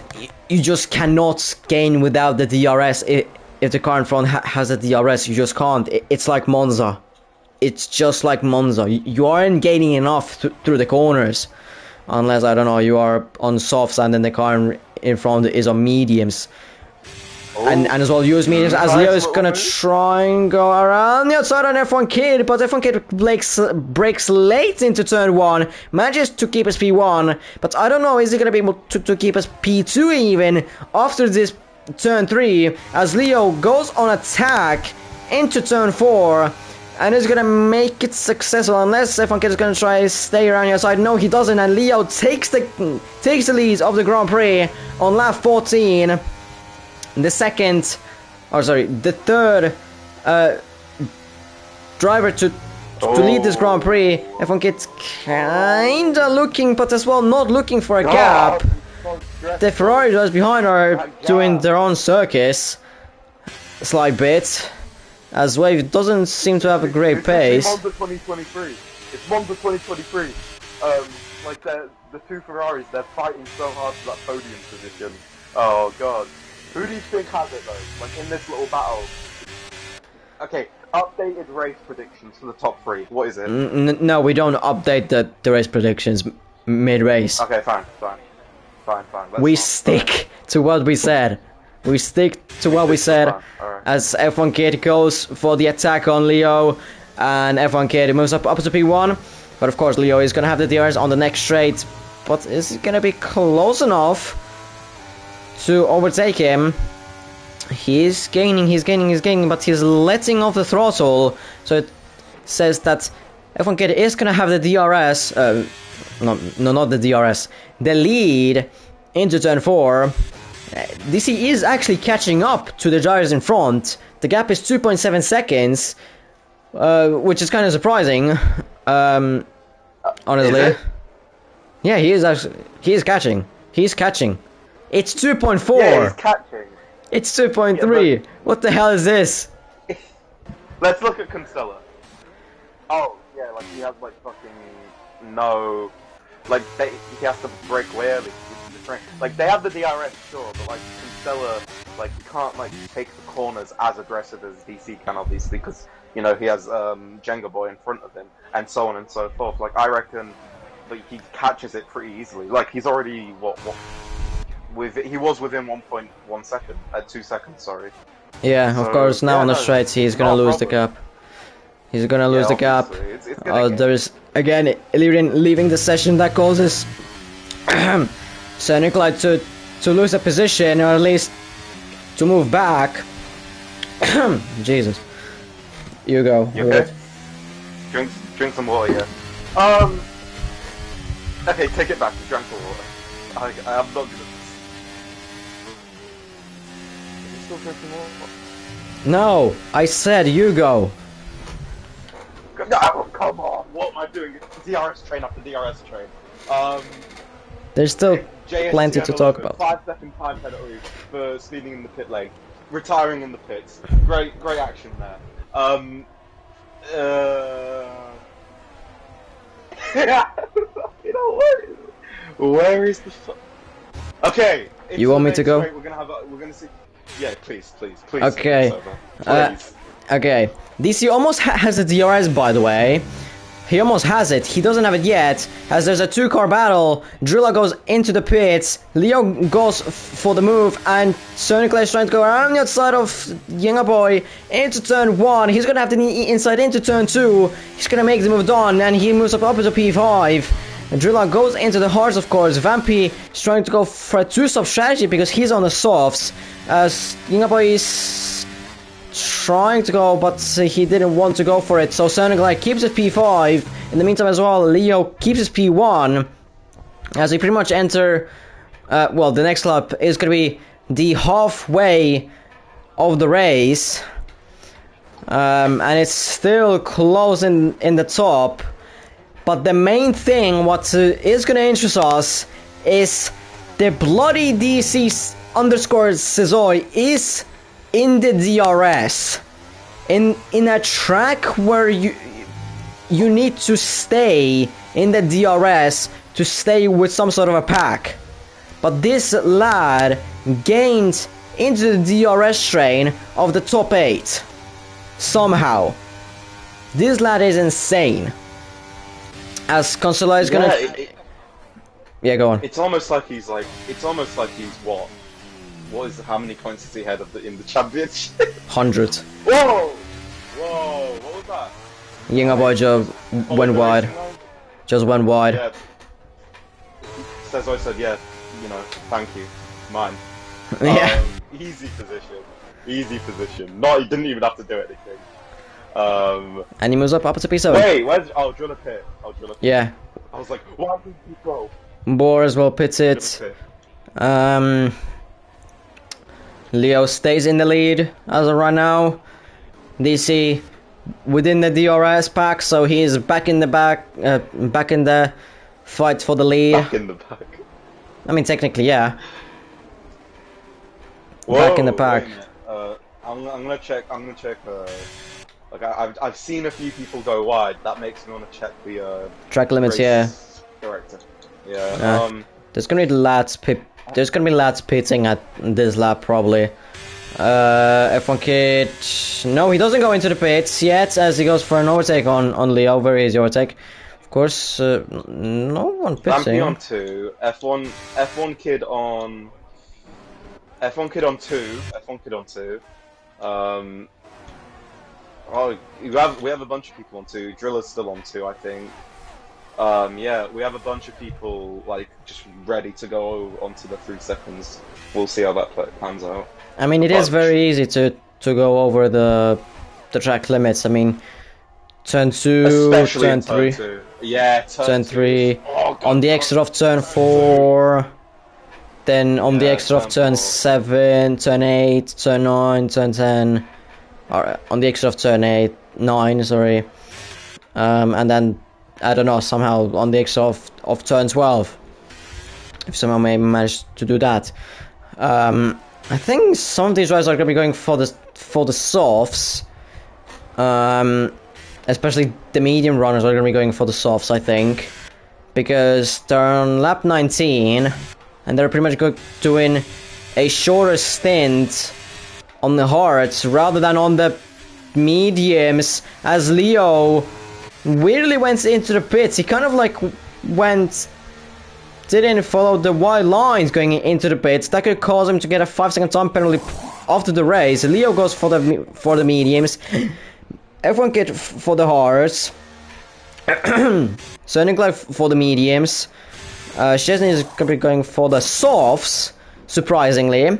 you just cannot gain without the DRS. If the car in front has a DRS, you just can't. It's like Monza. It's just like Monza. You aren't gaining enough through the corners. Unless, I don't know, you are on softs and then the car in front is on mediums. Oh. And as well use mediums, as Leo is gonna try and go around the outside on F1 Kid, but F1 Kid breaks late into turn 1, manages to keep us P1, but I don't know, is he gonna be able to keep us P2 even after this turn 3, as Leo goes on attack into turn 4, and is gonna make it successful, unless F1 Kid is gonna try to stay around the outside. No, he doesn't, and Leo takes the lead of the Grand Prix on lap 14. The third driver to lead this Grand Prix. F1 Kid's kinda looking, but as well not looking for a gap. The Ferrari drivers behind are doing their own circus, a slight bit. As Wave doesn't seem to have a great pace. It's Monza 2023. It's Monza 2023. Like the two Ferraris, they're fighting so hard for that podium position. Oh god. Who do you think has it though? Like in this little battle? Okay, updated race predictions for the top 3. What is it? No, we don't update the race predictions mid-race. Okay, fine. We stick to what we said. We stick to what we said. Right. As F1 Kid goes for the attack on Leo, and F1 Kid moves up to P1. But of course, Leo is gonna have the DRS on the next straight. But is it gonna be close enough to overtake him? He's gaining, but he's letting off the throttle. So it says that F1 Kid is gonna have the DRS. No, not the DRS. The lead into turn 4. DC is actually catching up to the drivers in front. The gap is 2.7 seconds, which is kind of surprising. Honestly, is it? Yeah, he is catching. He's catching. It's 2.4. Yeah, he's catching. It's 2.3. Yeah, what the hell is this? Let's look at Constella. Oh, yeah, like he has like fucking no, like he has to break way early. Like they have the DRS, sure, but like Constella, like he can't like take the corners as aggressive as DC can, obviously, because you know he has Jenga Boy in front of him, and so on and so forth. Like I reckon, like he catches it pretty easily. Like he's already he was within 1.1 second, 2 seconds, sorry. Yeah, so, of course. Now on the straights, he's gonna lose the gap. He's gonna lose the gap. There's again Illyrian leaving the session. That causes Sir Nikolai to lose a position, or at least to move back. Jesus. You go. You okay? Drink some water, yeah. Okay, take it back. You drank the water. I'm not good at this. Are you still drinking water? No, I said you go. No, come on. What am I doing? DRS train after DRS train. There's still plenty to talk about. 5-second time penalty for speeding in the pit lane, retiring in the pits. Great action there. You know where is the? Okay. You want me to go? We're gonna see. Yeah, please. Okay. Please. Okay. DC almost has a DRS, by the way. He almost has it. He doesn't have it yet, as there's a 2-car battle. Drilla goes into the pits. Leo goes for the move, and Sir Nikolai is trying to go around the outside of Jenga Boy into turn 1. He's gonna have the inside into turn 2. He's gonna make the move done, and he moves up to P5. And Drilla goes into the hards, of course. Vampy is trying to go for a 2-stop strategy because he's on the softs. As Jenga Boy is trying to go, but he didn't want to go for it. So Sir Nikolai keeps his P5. In the meantime as well, Leo keeps his P1. As we pretty much enter, well, the next lap is going to be the halfway of the race. And it's still close in the top. But the main thing, what is going to interest us, is the bloody DC underscore Sezoy is in the DRS. In a track where you need to stay in the DRS to stay with some sort of a pack. But this lad gained into the DRS train of the top 8 somehow. This lad is insane. As Consola is gonna... Yeah, go on. It's almost like he's what? How many points is he ahead of in the championship? 100. Whoa! Whoa! What was that? Yinga boy just went wide. Just went wide. Yeah. Says I said, yeah, you know, thank you. Mine. Yeah. Easy position. Easy position. No, he didn't even have to do anything. And he moves up to P7. Wait, I'll drill a pit. Yeah. I was like, why did he go? Boar as well pits it. Leo stays in the lead as of right now. DC within the DRS pack, so he is back in the back in the fight for the lead. Back in the back. I mean, technically, yeah. Whoa, back in the pack. I'm gonna check. Like I've seen a few people go wide. That makes me want to check the track limits. Yeah. Director. Yeah. There's gonna be lads pitting at this lap probably. F1 Kid. No, he doesn't go into the pits yet, as he goes for an overtake on Leo. Very easy overtake. Of course, no one pitting. Vampy on 2. F1 Kid on. F1 Kid on 2. F1 Kid on 2. Oh, we have a bunch of people on 2. Driller's still on 2, I think. Yeah, we have a bunch of people like just ready to go onto the 3 seconds. We'll see how that plans out. I mean, it is very easy to go over the track limits. I mean, turn 2, especially turn 3. 2. Yeah, turn 3. Oh, God, on the exit of turn 4. Then on the exit of turn 7, turn 8, turn 9, turn 10. Or on the exit of turn 9, sorry. And then, I don't know, somehow on the exit of turn 12. If somehow may manage to do that. I think some of these drivers are going to be going for the softs. Especially the medium runners are going to be going for the softs, I think. Because they're on lap 19. And they're pretty much doing a shorter stint on the hards rather than on the mediums, as Leo weirdly went into the pits. He kind of like didn't follow the wide lines going into the pits. That could cause him to get a 5-second time penalty after the race. Leo goes for the mediums. F1 Kid for the hards. Sonic Life for the mediums. Chesney is going to be going for the softs, surprisingly.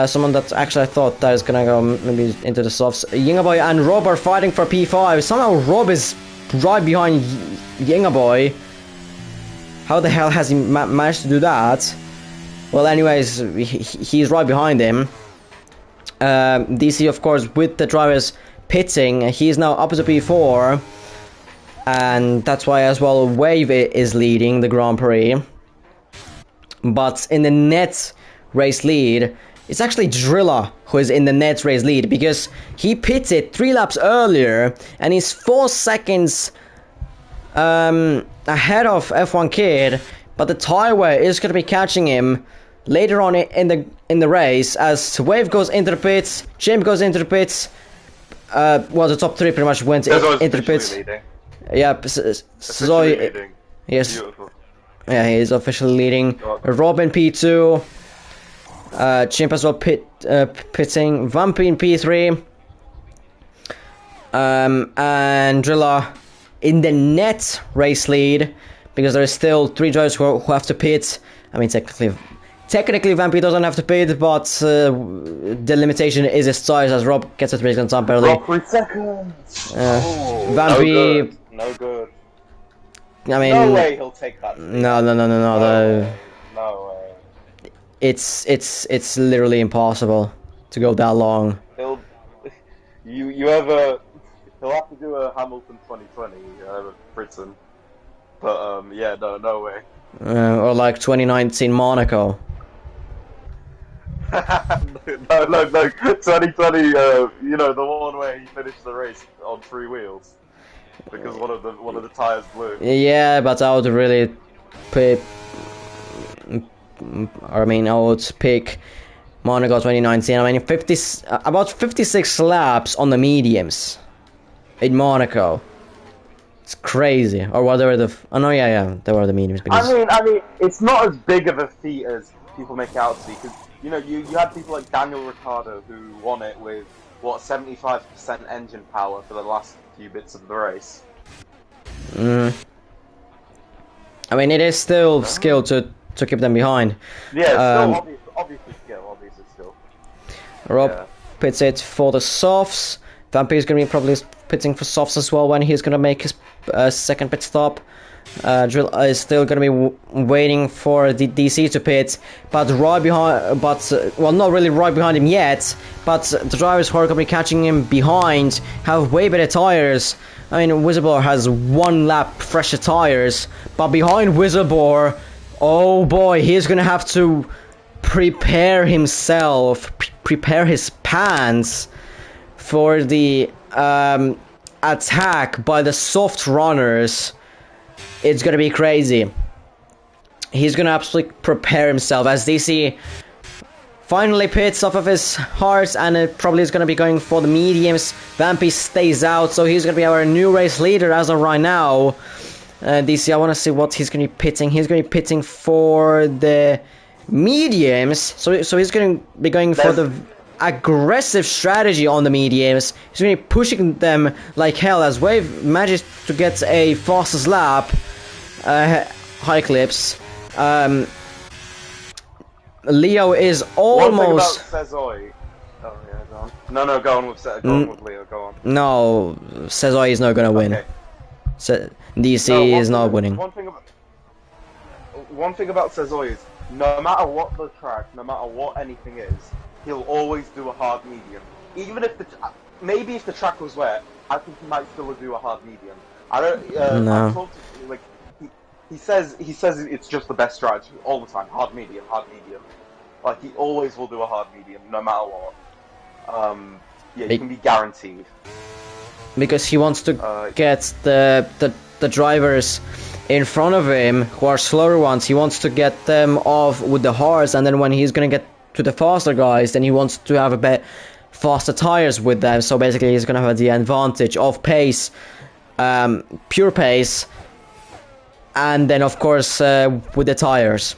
Someone that actually I thought that is going to go maybe into the softs. Yingaboy and Rob are fighting for P5. Somehow Rob is right behind Yingaboy. How the hell has he managed to do that? Well, anyways, he's right behind him. DC, of course, with the drivers pitting, he's now up to P4. And that's why as well Wave is leading the Grand Prix. But in the net race lead, it's actually Drilla who is in the net race lead, because he pitted 3 laps earlier and he's 4 seconds ahead of F1 Kid, but the tire wear is going to be catching him later on in the race, as Wave goes into the pits, Jim goes into the pits. Well, the top 3 pretty much went into the pits. Leading. Yeah, Zoe. Yes. Beautiful. Yeah, he is officially leading. Robin P2. Chimp as well pitting. Vampy in P3. And Drilla in the net race lead, because there are still 3 drivers who have to pit. I mean, technically Vampy doesn't have to pit, but the limitation is his size, as Rob gets a 3-second time penalty. 3 seconds. Vampy. No good. I mean, no way he'll take that. No. No way. It's literally impossible to go that long. He'll have to do a Hamilton 2020 Britain. But yeah, no way. Or like 2019 Monaco. no, 2020. You know, the one where he finished the race on 3 wheels. because one of the tires blew. Yeah, but I would really pick. I mean, I would pick Monaco 2019. I mean, about 56 laps on the mediums in Monaco. It's crazy. Or whatever the. Oh no, yeah, there were the mediums. Because I mean, it's not as big of a feat as people make it out to be, because you had people like Daniel Ricciardo who won it with what 75% engine power for the last few bits of the race. I mean, it is still skill to keep them behind. Yeah, it's still obviously skill. Rob pits it for the softs. Vampy is going to be probably pitting for softs as well when he's going to make his second pit stop. Drill is still going to be waiting for the DC to pit, but right behind, well, not really right behind him yet, but the drivers who are going to be catching him behind have way better tires. I mean, Whistleblower has 1 lap fresher tires, but behind Whistleblower, oh boy, he's going to have to prepare himself, prepare his pants for the attack by the soft runners. It's gonna be crazy. He's gonna absolutely prepare himself as DC finally pits off of his hearts, and it probably is gonna be going for the mediums. Vampy stays out, so he's gonna be our new race leader as of right now. DC, I wanna see what he's gonna be pitting. He's gonna be pitting for the mediums, so he's gonna be going for the aggressive strategy on the mediums. He's going to be pushing them like hell as Wave manages to get a fastest lap. High clips. Leo is almost. One thing about Cezoy. Oh yeah, go on. No, go on with Leo. Go on. No, Cezoy is not going to win. Okay. DC is not winning. One thing about Cezoy is no matter what the track, no matter what anything is, he'll always do a hard medium. Even if maybe if the track was wet, I think he might still do a hard medium. I don't. No. I'm told to, like he says it's just the best strategy all the time. Hard medium. Like he always will do a hard medium, no matter what. Yeah, you can be guaranteed. Because he wants to get the drivers in front of him who are slower ones. He wants to get them off with the hards, and then when he's gonna get to the faster guys, then he wants to have a bit faster tires with them. So basically he's gonna have the advantage of pace, pure pace, and then of course with the tires.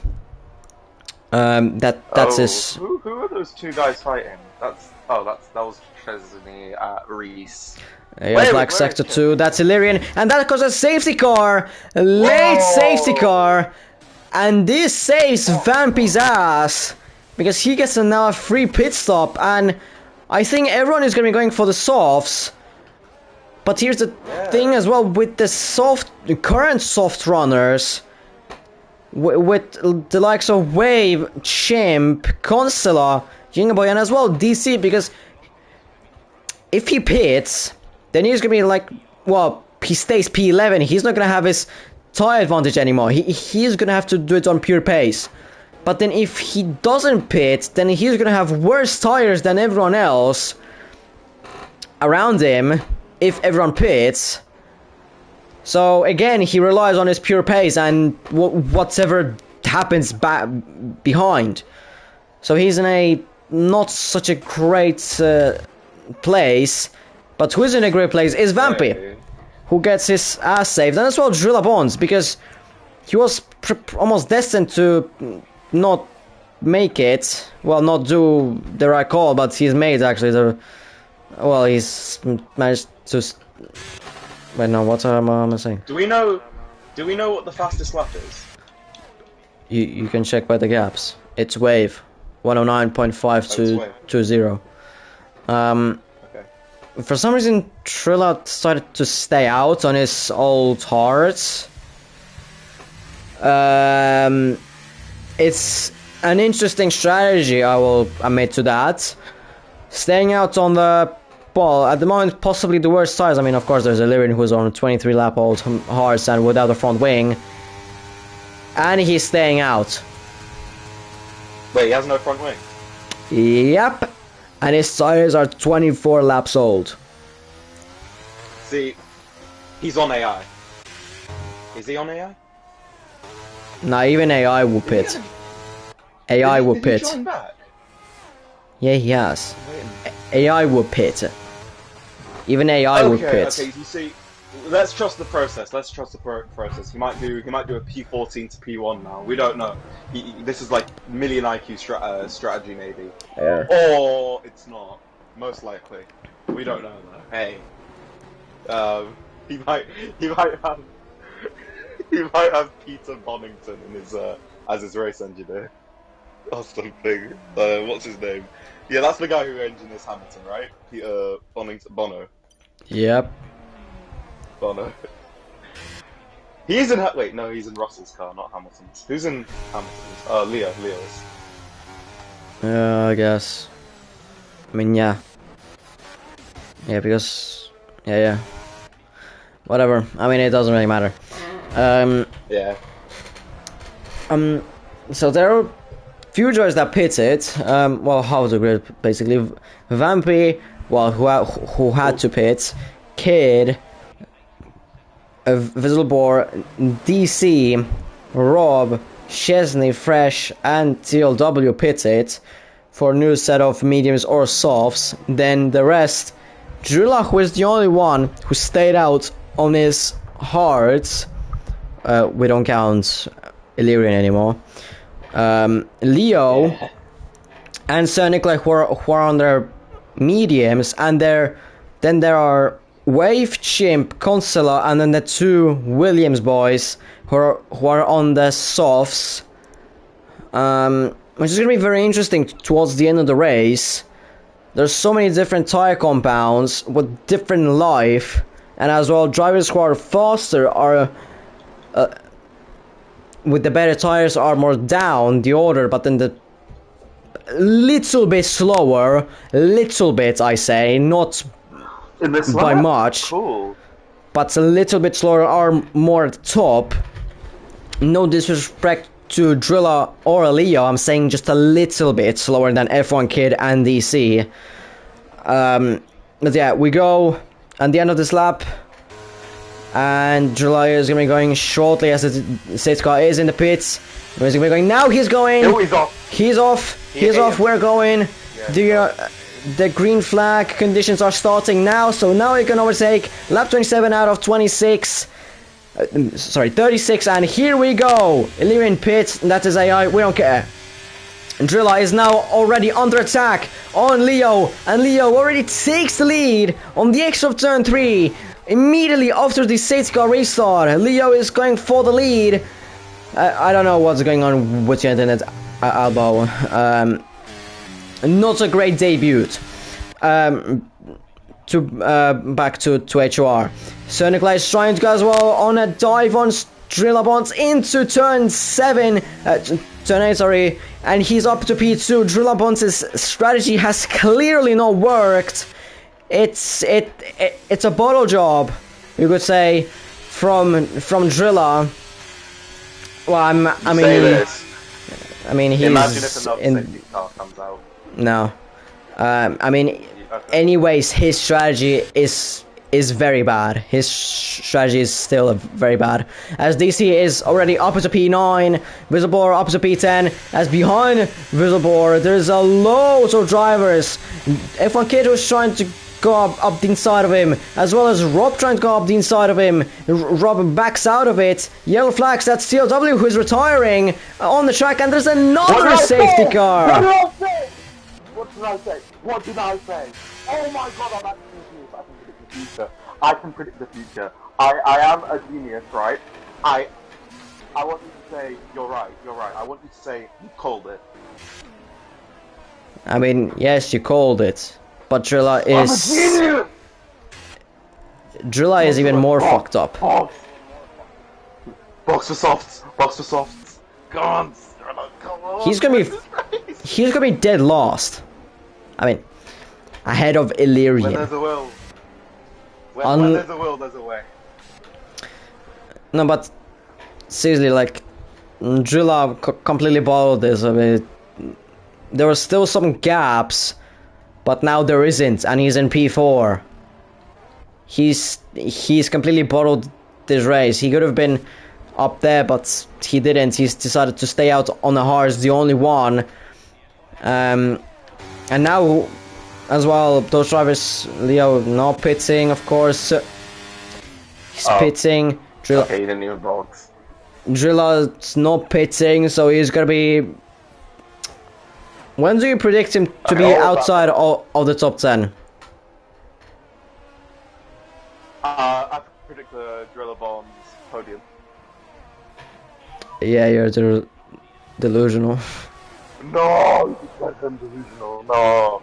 That's his. Who are those two guys fighting? That was Chesney Reese. Black Sector 2, that's Illyrian, and that caused a safety car, late safety car, and this saves Vampy's ass. Because he gets now a free pit stop, and I think everyone is going to be going for the softs. But here's the thing as well with the current soft runners, with the likes of Wave, Chimp, Constella, Jingaboy, and as well DC, because if he pits, then he's going to be like, well, he stays P11, he's not going to have his tire advantage anymore. He's going to have to do it on pure pace. But then if he doesn't pit, then he's gonna have worse tires than everyone else around him if everyone pits. So again, he relies on his pure pace and whatever happens behind. So he's in a not such a great place. But who is in a great place is Vampy, who gets his ass saved. And as well Drilla Bonds, because he was almost destined to not make it, well, not do the right call, but he's made actually he's managed to. Wait, no, what am I saying? Do we know what the fastest lap is? You can check by the gaps. It's Wave, 109.5220. Okay. For some reason, Trilla started to stay out on his old hearts. It's an interesting strategy, I will admit to that. Staying out on the ball, at the moment, possibly the worst tires. I mean, of course, there's Illyrian who's on 23 lap old hards and without a front wing. And he's staying out. Wait, he has no front wing? Yep. And his tires are 24 laps old. See, He's on AI. Is he on AI? Nah, even AI will pit. AI will Did pit. he join back? Yeah, he has. Wait a minute. AI will pit. Even AI will pit. Okay, you see, let's trust the process. Let's trust the process. He might do a P14 to P1 now. We don't know. This is like million IQ strategy maybe. Yeah. Or it's not. Most likely. We don't know though. Hey. He might have he might have Peter Bonington in his as his race engineer or something. What's his name? Yeah, that's the guy who engineers Hamilton, right? Peter Bono. Yep. Bono. He's in wait, no, he's in Russell's car, not Hamilton's. Who's in Hamilton's? Leo's. I guess. I mean, yeah. Yeah, because yeah. Whatever. I mean, it doesn't really matter. Yeah. So there are few drivers that pitted. Well, how to grid basically. Vampy, well, who had to pit. Kid, Visselbor, DC, Rob, Chesney, Fresh, and TLW pitted for a new set of mediums or softs. Then the rest, Drilla, who is the only one who stayed out on his hards. We don't count Illyrian anymore. Leo and Sir Nikolai who are on their mediums, and then there are Wave, Chimp, Consuela, and then the two Williams boys who are on the softs. Which is gonna be very interesting towards the end of the race. There's so many different tire compounds with different life, and as well drivers who are faster are with the better tires are more down the order, but then the little bit slower, little bit I say, not In this by lap? much, Cool. but a little bit slower are more at the top. No disrespect to Drilla or Leo, I'm saying just a little bit slower than F1 Kid and DC. But yeah, we go at the end of this lap, and Drilla is going to be going shortly as the safety car is in the pits. He's going to be going now. He's going. Oh, he's off. He's off. He's off. We're going. The green flag conditions are starting now, so now we can overtake. Lap 27 out of 26. Sorry, 36, and here we go. Illyrian pit. That is AI. We don't care. Drilla is now already under attack on Leo, and Leo already takes the lead on the exit of turn 3. Immediately after the safety car restart, Leo is going for the lead. I don't know what's going on with your internet, Albo. Not a great debut. Back to HOR. So Nikolai is trying to go as well on a dive on Drilla Bonds into turn 7. Turn 8, sorry. And he's up to P2. Drilla Bonds' strategy has clearly not worked. It's a bottle job, you could say, from Drilla. Well, I mean, he's Imagine if another safety car comes out. No, I mean, anyways, his strategy is very bad. His strategy is still very bad. As DC is already up to P9, Visselbor up to P10. As behind Visselbor, there's a loads of drivers. F1 Kid was trying to go up the inside of him, as well as Rob trying to go up the inside of him. Rob backs out of it. Yellow flags, that's TLW who is retiring on the track, and there's another safety car. What did I say? What did I say? Oh my god, I'm actually a genius. I can predict the future. I am a genius, right? I want you to say, you're right. I want you to say, you called it. I mean, yes, you called it. But Drilla is even more fucked up. Box for softs. Come on, come on. He's gonna be dead last. I mean, ahead of Illyrian. When there's a will. When there's a will, there's a way. No, but seriously, like, Drilla completely bottled this. I mean, there were still some gaps, but now there isn't, and he's in P4. he's completely bottled this race. He could have been up there, but he didn't. He's decided to stay out on the hards, the only one. And now, as well, those drivers, Leo not pitting, of course. He's pitting. Okay, he didn't even box. Drilla's not pitting, so he's gonna be. When do you predict him to be outside of the top 10? I predict the Driller Bombs podium. Yeah, you're delusional. No, you said I'm delusional. No.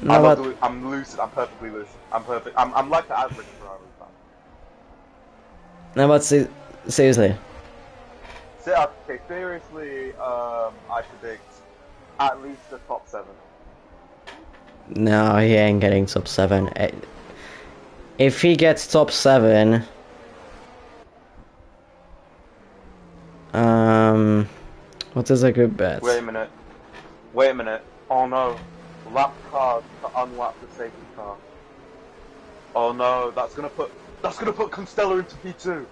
No, I'm lucid. I'm perfectly lucid. I'm perfect. I'm like the average Ferrari fan. No, but seriously. Okay, seriously, I predict at least the top 7. No, he ain't getting top 7. If he gets top 7, what is a good bet? Wait a minute. Oh no, lap card to unlap the safety car. Oh no, that's gonna put Constello into P2.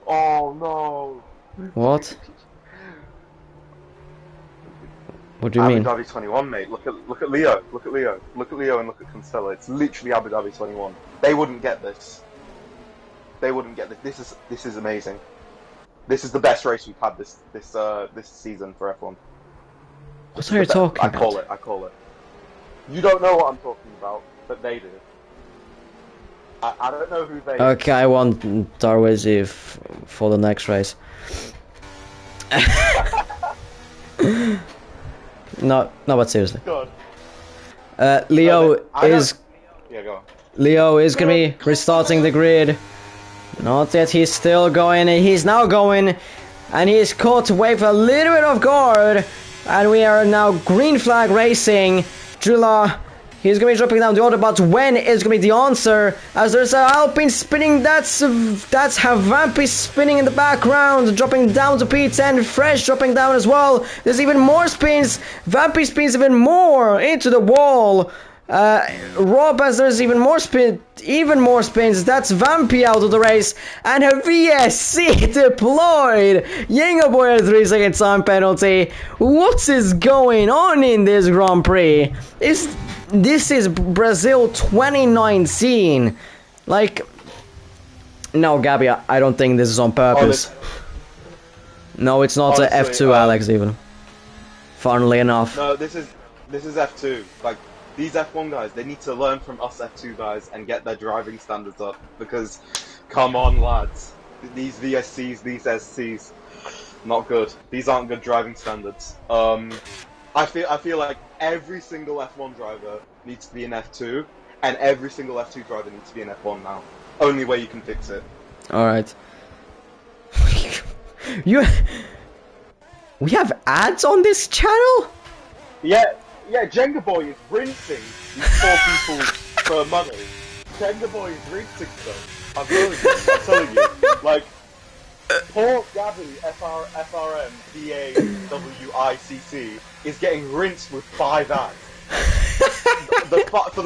Oh no. What? What do you mean? Abu Dhabi 21, mate. Look at Leo. Look at Leo and look at Constello. It's literally Abu Dhabi 21. They wouldn't get this. This is amazing. This is the best race we've had this season for F1. What are you talking about? I call it. You don't know what I'm talking about, but they do. I don't know who they. Okay, I want Darwizi for the next race. No, but seriously. God. Leo is. Yeah, go on. Leo is gonna be restarting the grid. Not yet. He's still going. He's now going, and he's caught with a little bit of guard, and we are now green flag racing. Drilla. He's gonna be dropping down the order, but when is gonna be the answer? As there's an Alpine spinning, that's Vampy spinning in the background, dropping down to P10, Fresh dropping down as well. There's even more spins. Vampy spins even more into the wall. Rob, as there's even more spins. That's Vampy out of the race, and a VSC deployed. Yenga Boy at 3-second time penalty. What is going on in this Grand Prix? This is Brazil 2019. Like, no, Gabby, I don't think this is on purpose. No, it's not honestly, F2, Alex, even. Funnily enough. No, this is F2. Like, these F1 guys, they need to learn from us F2 guys and get their driving standards up. Because, come on, lads. These VSCs, these SCs, not good. These aren't good driving standards. I feel like every single F1 driver needs to be in F2, and every single F2 driver needs to be in F1 now. Only way you can fix it. Alright. We have ads on this channel? Yeah, Jenga Boy is rinsing these poor people for money. Jenga Boy is rinsing them. I'm telling you. Like, poor Gabby, FRM, DAWICC, is getting rinsed with 5 ads. For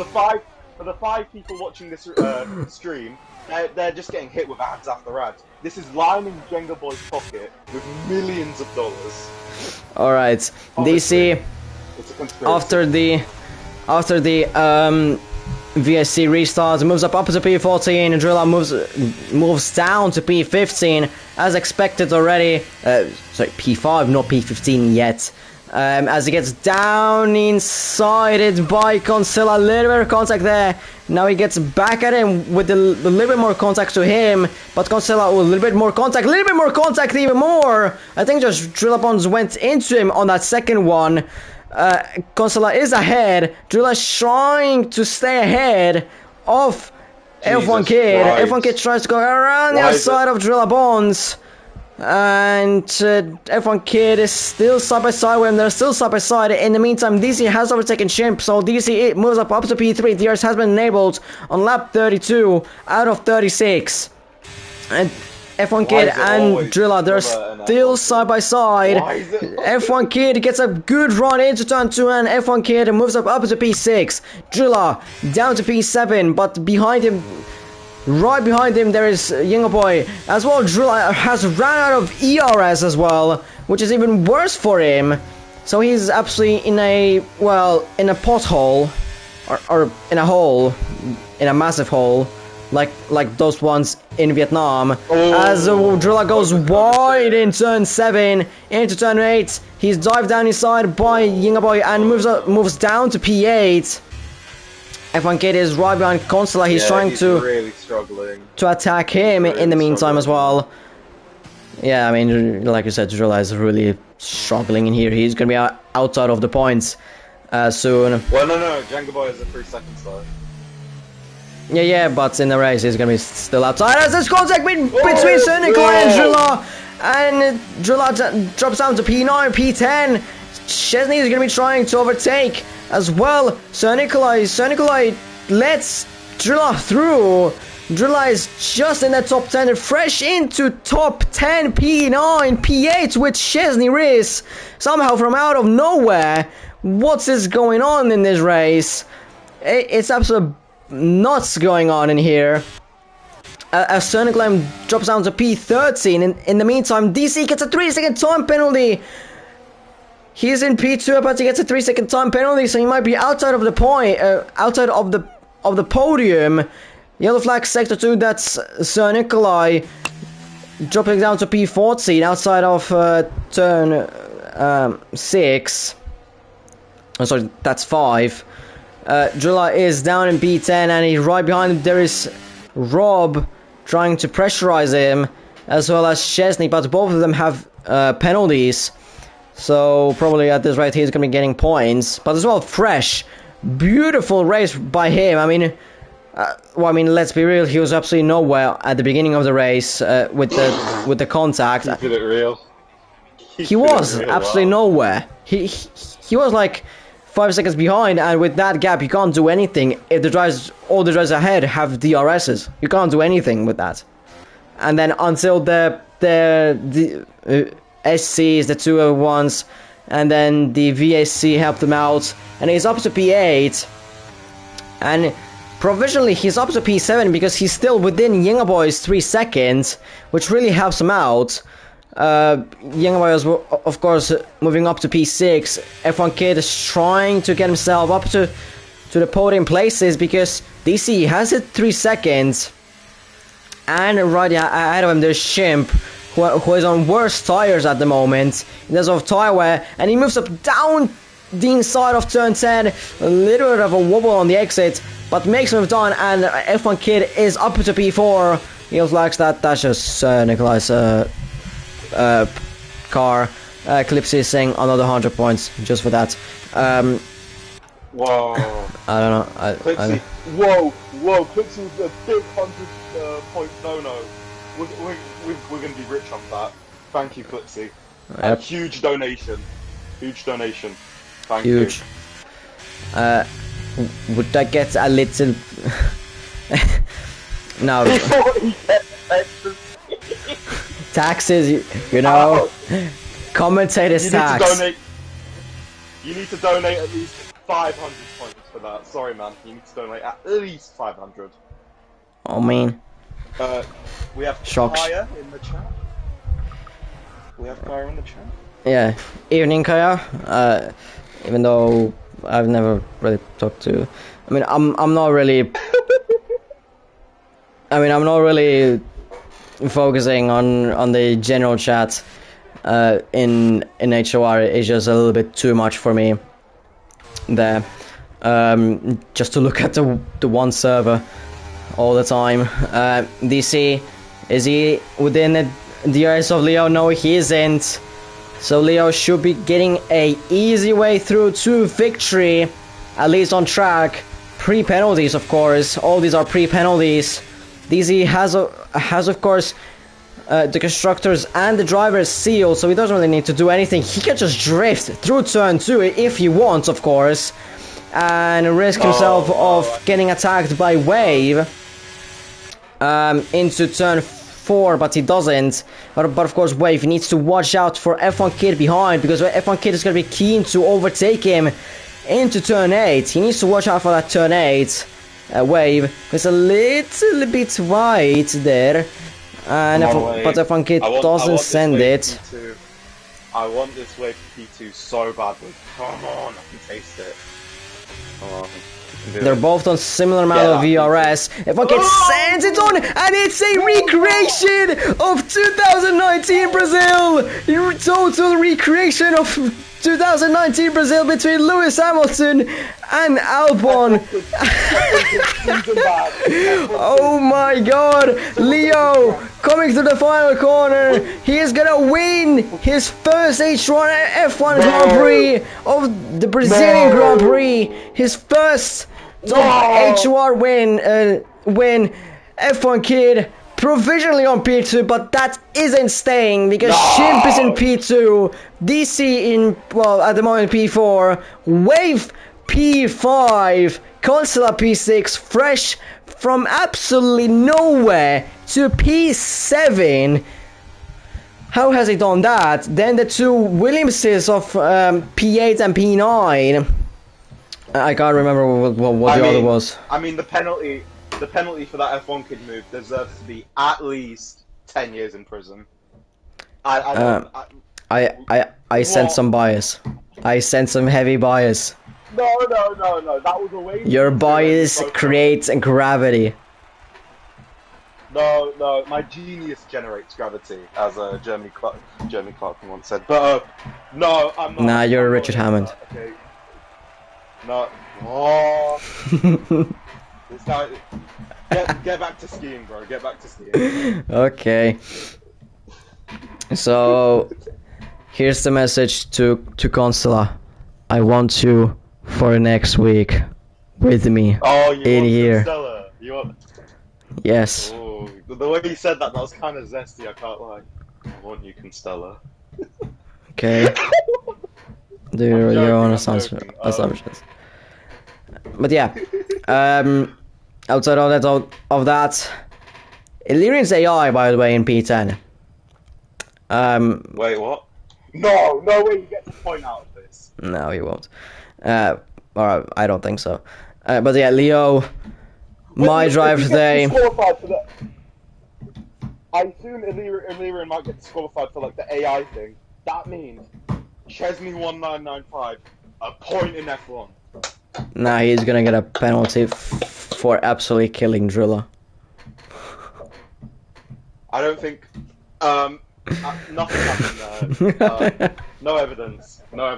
the 5 people watching this stream, they're just getting hit with ads after ads. This is lining Jenga Boy's pocket with millions of dollars. Alright, DC, after the VSC restart, moves up to P14, and Drilla moves down to P15, as expected already. Sorry, P5, not P15 yet. As he gets down inside it by Consilla, a little bit of contact there. Now he gets back at him with a little bit more contact to him, but Consilla with a little bit more contact, even more. I think just Drilla Bonds went into him on that second one. Consilla is ahead. Drilla's trying to stay ahead of F1 Kid. Christ. F1 Kid tries to go around the outside of Drilla Bonds. And F1 Kid is still side by side with him. They're still side by side. In the meantime, DC has overtaken Chimp, so DC moves up to P3. DRS has been enabled on lap 32 out of 36. And F1 Why Kid is it and always Drilla, they're Drilla and still F1 side by side. Why is it? F1 Kid gets a good run into turn 2 and F1 Kid moves up to P6. Drilla down to P7, but behind him, right behind him, there is Younger Boy as well. Drilla has ran out of ERS as well, which is even worse for him. So he's absolutely in a pothole, or in a hole, in a massive hole, like those ones in Vietnam. As Drilla goes wide in turn 7 into turn 8, he's dived down inside by Younger Boy and moves down to P8. F1 Kid is right behind Consuela. He's trying to really struggling to attack him in the meantime as well. Yeah, I mean, like you said, Drilla is really struggling in here. He's gonna be outside of the points soon. Well, no, Django Boy is a 3 seconds though. Yeah, but in the race he's gonna be still outside. As there's contact between Sir Nikolai and Drilla, and Drilla drops down to P9, P10. Chesney is gonna be trying to overtake as well. Sir Nikolai lets Drilla through. Drilla is just in the top 10 and fresh into top 10, P9, P8 with Chesney Riss. Somehow from out of nowhere. What's going on in this race? It's absolute nuts going on in here. As Sir Nikolai drops down to P13. In the meantime, DC gets a 3-second time penalty. He's in P2, but he gets a 3-second time penalty, so he might be outside of the point, outside of the podium. Yellow flag sector 2. That's Sir Nikolai dropping down to P14 outside of turn 6. Oh, sorry, that's 5. Drilla is down in P10, and he's right behind him. There is Rob trying to pressurize him, as well as Chesney, but both of them have penalties. So probably at this rate he's going to be getting points. But as well, fresh, beautiful race by him. I mean, let's be real. He was absolutely nowhere at the beginning of the race with the contact. Keep it real. He was absolutely nowhere. He was like 5 seconds behind, and with that gap, you can't do anything. If all the drivers ahead have DRSs, you can't do anything with that. And then until the SCs, the 201s, and then the VAC helped him out, and he's up to P8, and provisionally he's up to P7 because he's still within Younger Boy's 3 seconds, which really helps him out. Younger Boy was, of course, moving up to P6. F1 Kid is trying to get himself up to the podium places because DC has it 3 seconds, and right ahead of him there's Shimp, who is on worse tires at the moment in terms of tire wear, and he moves up down the inside of turn 10, a little bit of a wobble on the exit, but makes move on, and F1 Kid is up to P4. He flags that's just Nikolai's car. Clipsy is saying another 100 points just for that. Whoa. I don't know. Clipsy. Whoa, Clipsy was a big 100 point no. We're going to be rich off that. Thank you, Clipsy. Yep. Huge donation. Thank Huge. you. Would I get a little... No. Taxes, you know. Commentators tax. You need to donate at least 500 points for that. Sorry, man. You need to donate at least 500. Oh, man. We have Shocks. Kaya in the chat. Yeah, evening Kaya. Even though I've never really talked to. I mean, I'm not really. I mean, I'm not really focusing on the general chat. In HOR, it's just a little bit too much for me. There, just to look at the one server all the time. DC, is he within the eyes of Leo? No, he isn't. So Leo should be getting a easy way through to victory, at least on track. Pre-penalties, of course. All these are pre-penalties. DC has of course the constructors and the drivers sealed, so he doesn't really need to do anything. He can just drift through turn 2 if he wants, of course, and risk himself of getting attacked by Wave into turn P4, but he doesn't. But of course, Wave needs to watch out for F1 Kid behind, because F1 Kid is going to be keen to overtake him into turn 8. He needs to watch out for that turn 8. Wave is a little bit wide there. And but F1 Kid doesn't send it. I want this wave P2 so badly. Come on, I can taste it. Come on. They're both on similar amount of VRS. F1 Kid sends it on, and it's a recreation of 2019 Brazil! Total recreation of 2019 Brazil between Lewis Hamilton and Albon. Oh my god! Leo coming to the final corner. He is gonna win his first F1 Grand Prix of the Brazilian Grand Prix. His first top HR win. F1 Kid provisionally on P2, but that isn't staying because Shimp is in P2, DC in, well, at the moment P4, Wave P5, Consuela P6, fresh from absolutely nowhere to P7. How has he done that? Then the two Williamses of P8 and P9. I can't remember what the other was. I mean, the penalty for that F1 Kid move deserves to be at least 10 years in prison. I sense some bias. I sense some heavy bias. No. That was a way. Your bias creates gravity. No. My genius generates gravity, as Jeremy Clarkson once said. But no, I'm not. Nah, you're Richard Hammond. Okay. No. Oh. This guy. Get back to skiing, bro. Get back to skiing. Okay. So, here's the message to Consuela. I want you for next week with me in here. Stella. You want? Yes. Oh, the way you said that was kind of zesty. I can't lie. I want you, Constella. Okay. Do your own assumptions. But yeah. Outside of that, Illyrian's AI, by the way, in P10. Wait, what? No way you get the point out of this. No, he won't. Or I don't think so. But yeah, Leo, my drive today. I assume Illyrian might get disqualified for like the AI thing. That means Chesney 1995, a point in F1. Nah, he's gonna get a penalty for absolutely killing Drilla. I don't think. Nothing happened there. No evidence. No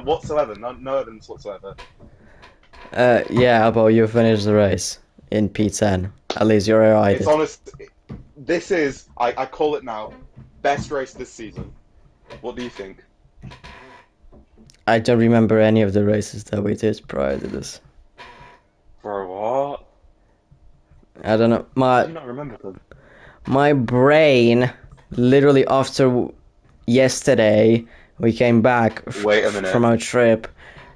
whatsoever. No evidence whatsoever. Yeah, Abo, you finished the race in P10. At least you're right. It's honest. This is, I call it now, best race this season. What do you think? I don't remember any of the races that we did prior to this. For what? I don't know. How do you not remember them? My brain, literally after yesterday, we came back from our trip,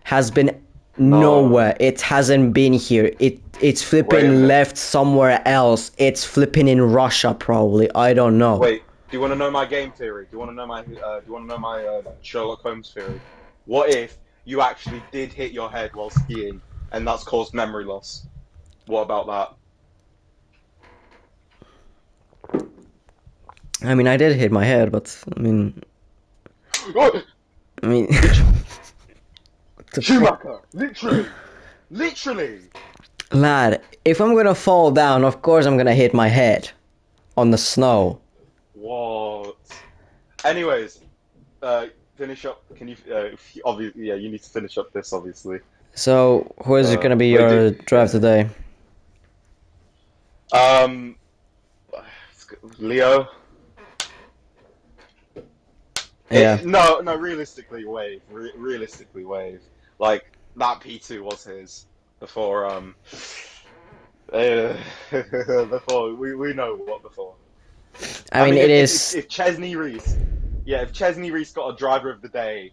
has been nowhere. It hasn't been here. It's flipping left somewhere else. It's flipping in Russia probably. I don't know. Wait, do you want to know my game theory? Do you want to know my Sherlock Holmes theory? What if you actually did hit your head while skiing and that's caused memory loss? What about that? I mean, I did hit my head, but I mean, Schumacher, literally. Lad, if I'm gonna fall down, of course I'm gonna hit my head on the snow. What? Anyways, finish up. Can you? Obviously, yeah, you need to finish up this, obviously. So, who is it gonna be your drive today? Leo. Yeah. No. Realistically, Wave. Realistically, Wave. Like that P2 was his before. Before we know what before. I mean, it is. If Chesney Reese, if Chesney Reese got a driver of the day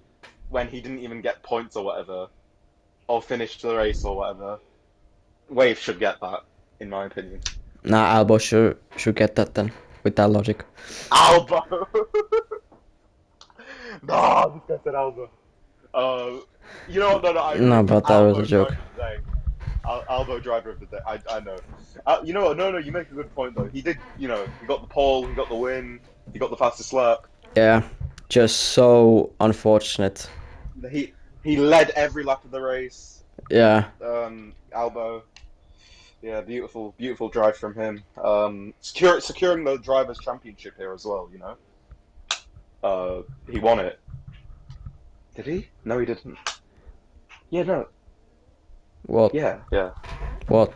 when he didn't even get points or whatever, or finished the race or whatever, Wave should get that, in my opinion. Nah, Albo should get that then. with that logic. Albo. No, this guy said Albo. You know what? No, I No, agree. but that was a Albo joke. driver of the day. Albo driver of the day. I know. You know what? No, you make a good point though. He did. You know, he got the pole, he got the win, he got the fastest lap. Yeah, just so unfortunate. He led every lap of the race. Yeah, Albo. Yeah, beautiful drive from him. Securing the drivers' championship here as well. You know, he won it. Did he? No, he didn't. Yeah, no. what? Yeah. What?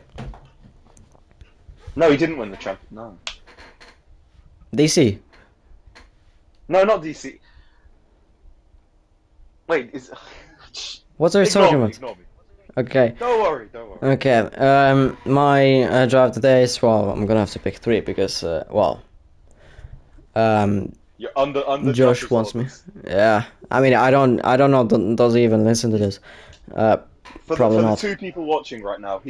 No, he didn't win the champ. No, DC? no, not DC. Wait, is What are you talking about? Ignore me. Okay. Don't worry. Okay, my drive today is, well, I'm gonna have to pick three because, You're under Josh Josh's wants me. orders. Yeah, I mean, I don't know, does he even listen to this? Probably For the not. two people watching right now,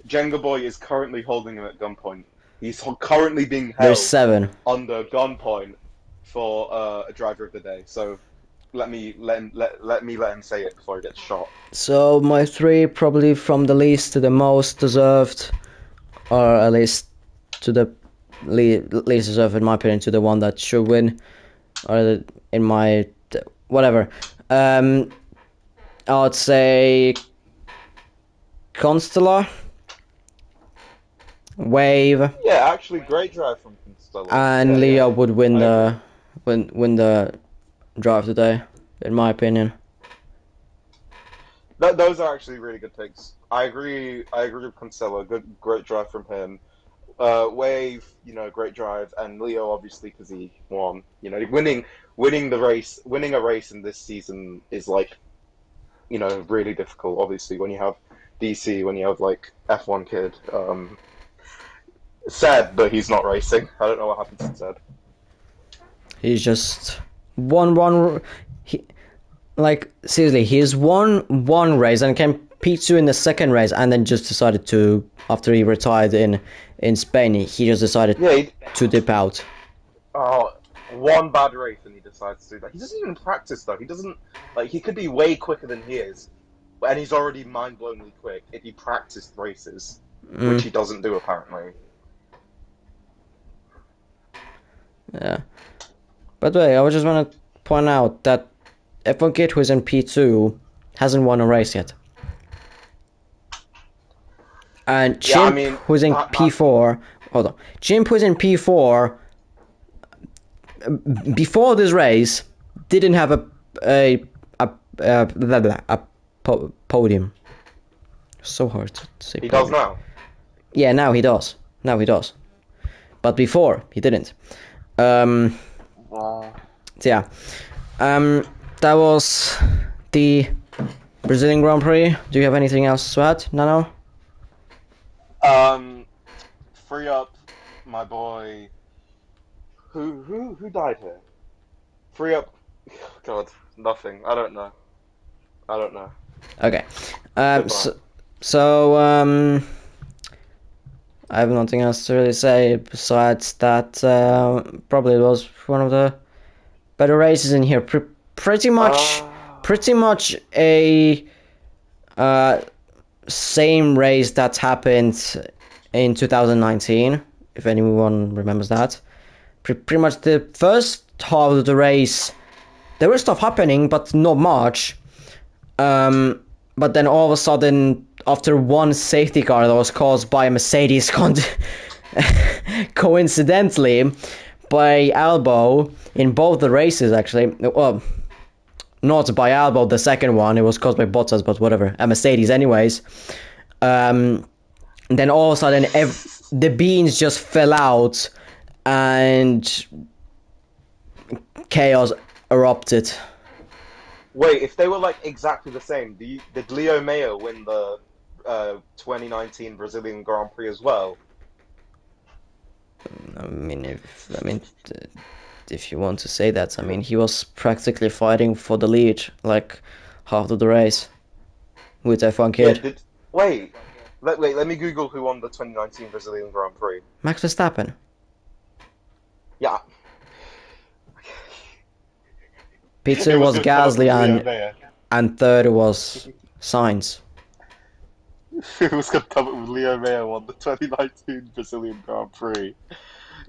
Jenga Boy is currently holding him at gunpoint. He's currently being held There's 7. under gunpoint for a driver of the day. So let me let him say it before he gets shot. So my 3, probably from the least to the most deserved, or at least to the least deserved, in my opinion, to the one that should win, or in my whatever. I would say Constella, Wave, Yeah, actually, great drive from Costello. and Yeah, Leo yeah. would win I the win the drive today, in my opinion. Those are actually really good picks. I agree. I agree with Cancelo. Great drive from him. Wave, you know, great drive, and Leo obviously because he won. You know, winning the race, winning a race in this season is like, you know, really difficult. Obviously, when you have DC, when you have like F1 kid. Sad, but he's not racing. I don't know what happens to Sad. He's just won. He, like, seriously, he's won one race and came P2 in the second race, and then just decided to, after he retired in Spain, he just decided to dip out. Oh, one bad race and he decides to do that. He doesn't even practice though. He doesn't like. He could be way quicker than he is, and he's already mind-blowingly quick if he practiced races, which he doesn't do apparently. Yeah. By the way, I just want to point out that F1 Kid, who's in P2, hasn't won a race yet. And Chimp, who's in P4, hold on. Chimp, who's in P4, before this race, didn't have a podium. So hard to say. He does now. Yeah, now he does. But before, he didn't. Wow. Yeah. That was the Brazilian Grand Prix. Do you have anything else to add, Nano? Free up my boy. Who died here? Free up. God, nothing. I don't know. Okay. So I have nothing else to really say besides that. Probably it was one of the better races in here. Pretty much a same race that happened in 2019, if anyone remembers that. Pretty much the first half of the race, there was stuff happening, but not much. But then all of a sudden, after one safety car that was caused by a Mercedes coincidentally by Albo in both the races, actually. Well, not by Albo, the second one, it was caused by Bottas, but whatever, a Mercedes anyways. Then all of a sudden the beans just fell out and chaos erupted. Wait, if they were like exactly the same, did Leo Mayo win the 2019 Brazilian Grand Prix as well? I mean, if you want to say that, I mean, he was practically fighting for the lead like half of the race with F1 Kid. Yeah, wait, let me Google who won the 2019 Brazilian Grand Prix. Max Verstappen. P2 It was gonna come up Gasly with Leo Mayer. and third was Sainz. It was going to come up with Leo Mayer won the 2019 Brazilian Grand Prix.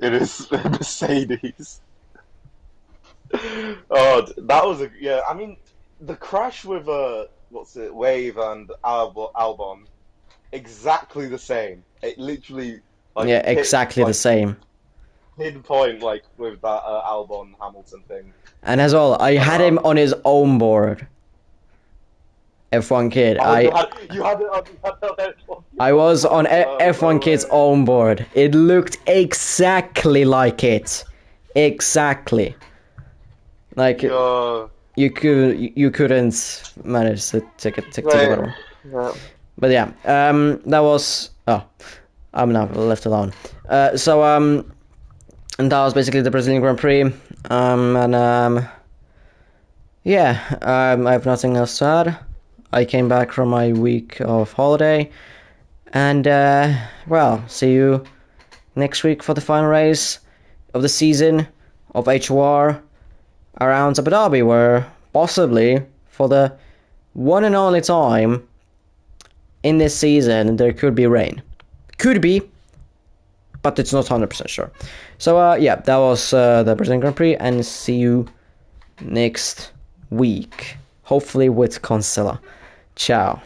It is Mercedes. Oh, that was a yeah. I mean, the crash with what's it, Wave and Albon, exactly the same. It literally like Yeah, exactly the same. pinpoint like with that Albon Hamilton thing. And as well, I had him on his own board. F1 Kid. Oh, you had it on I was on F1 no Kid's way. own board. It looked exactly like it. Exactly. Like Yo, you couldn't manage to take it right. whatever. Yeah. But yeah, that was I'm now left alone. And that was basically the Brazilian Grand Prix. Yeah, I have nothing else to add. I came back from my week of holiday, and well, see you next week for the final race of the season of HOR around Abu Dhabi, where possibly for the one and only time in this season there could be rain. Could be, but it's not 100% sure. So yeah, that was the Brazilian Grand Prix, and see you next week, hopefully with Concella. Ciao.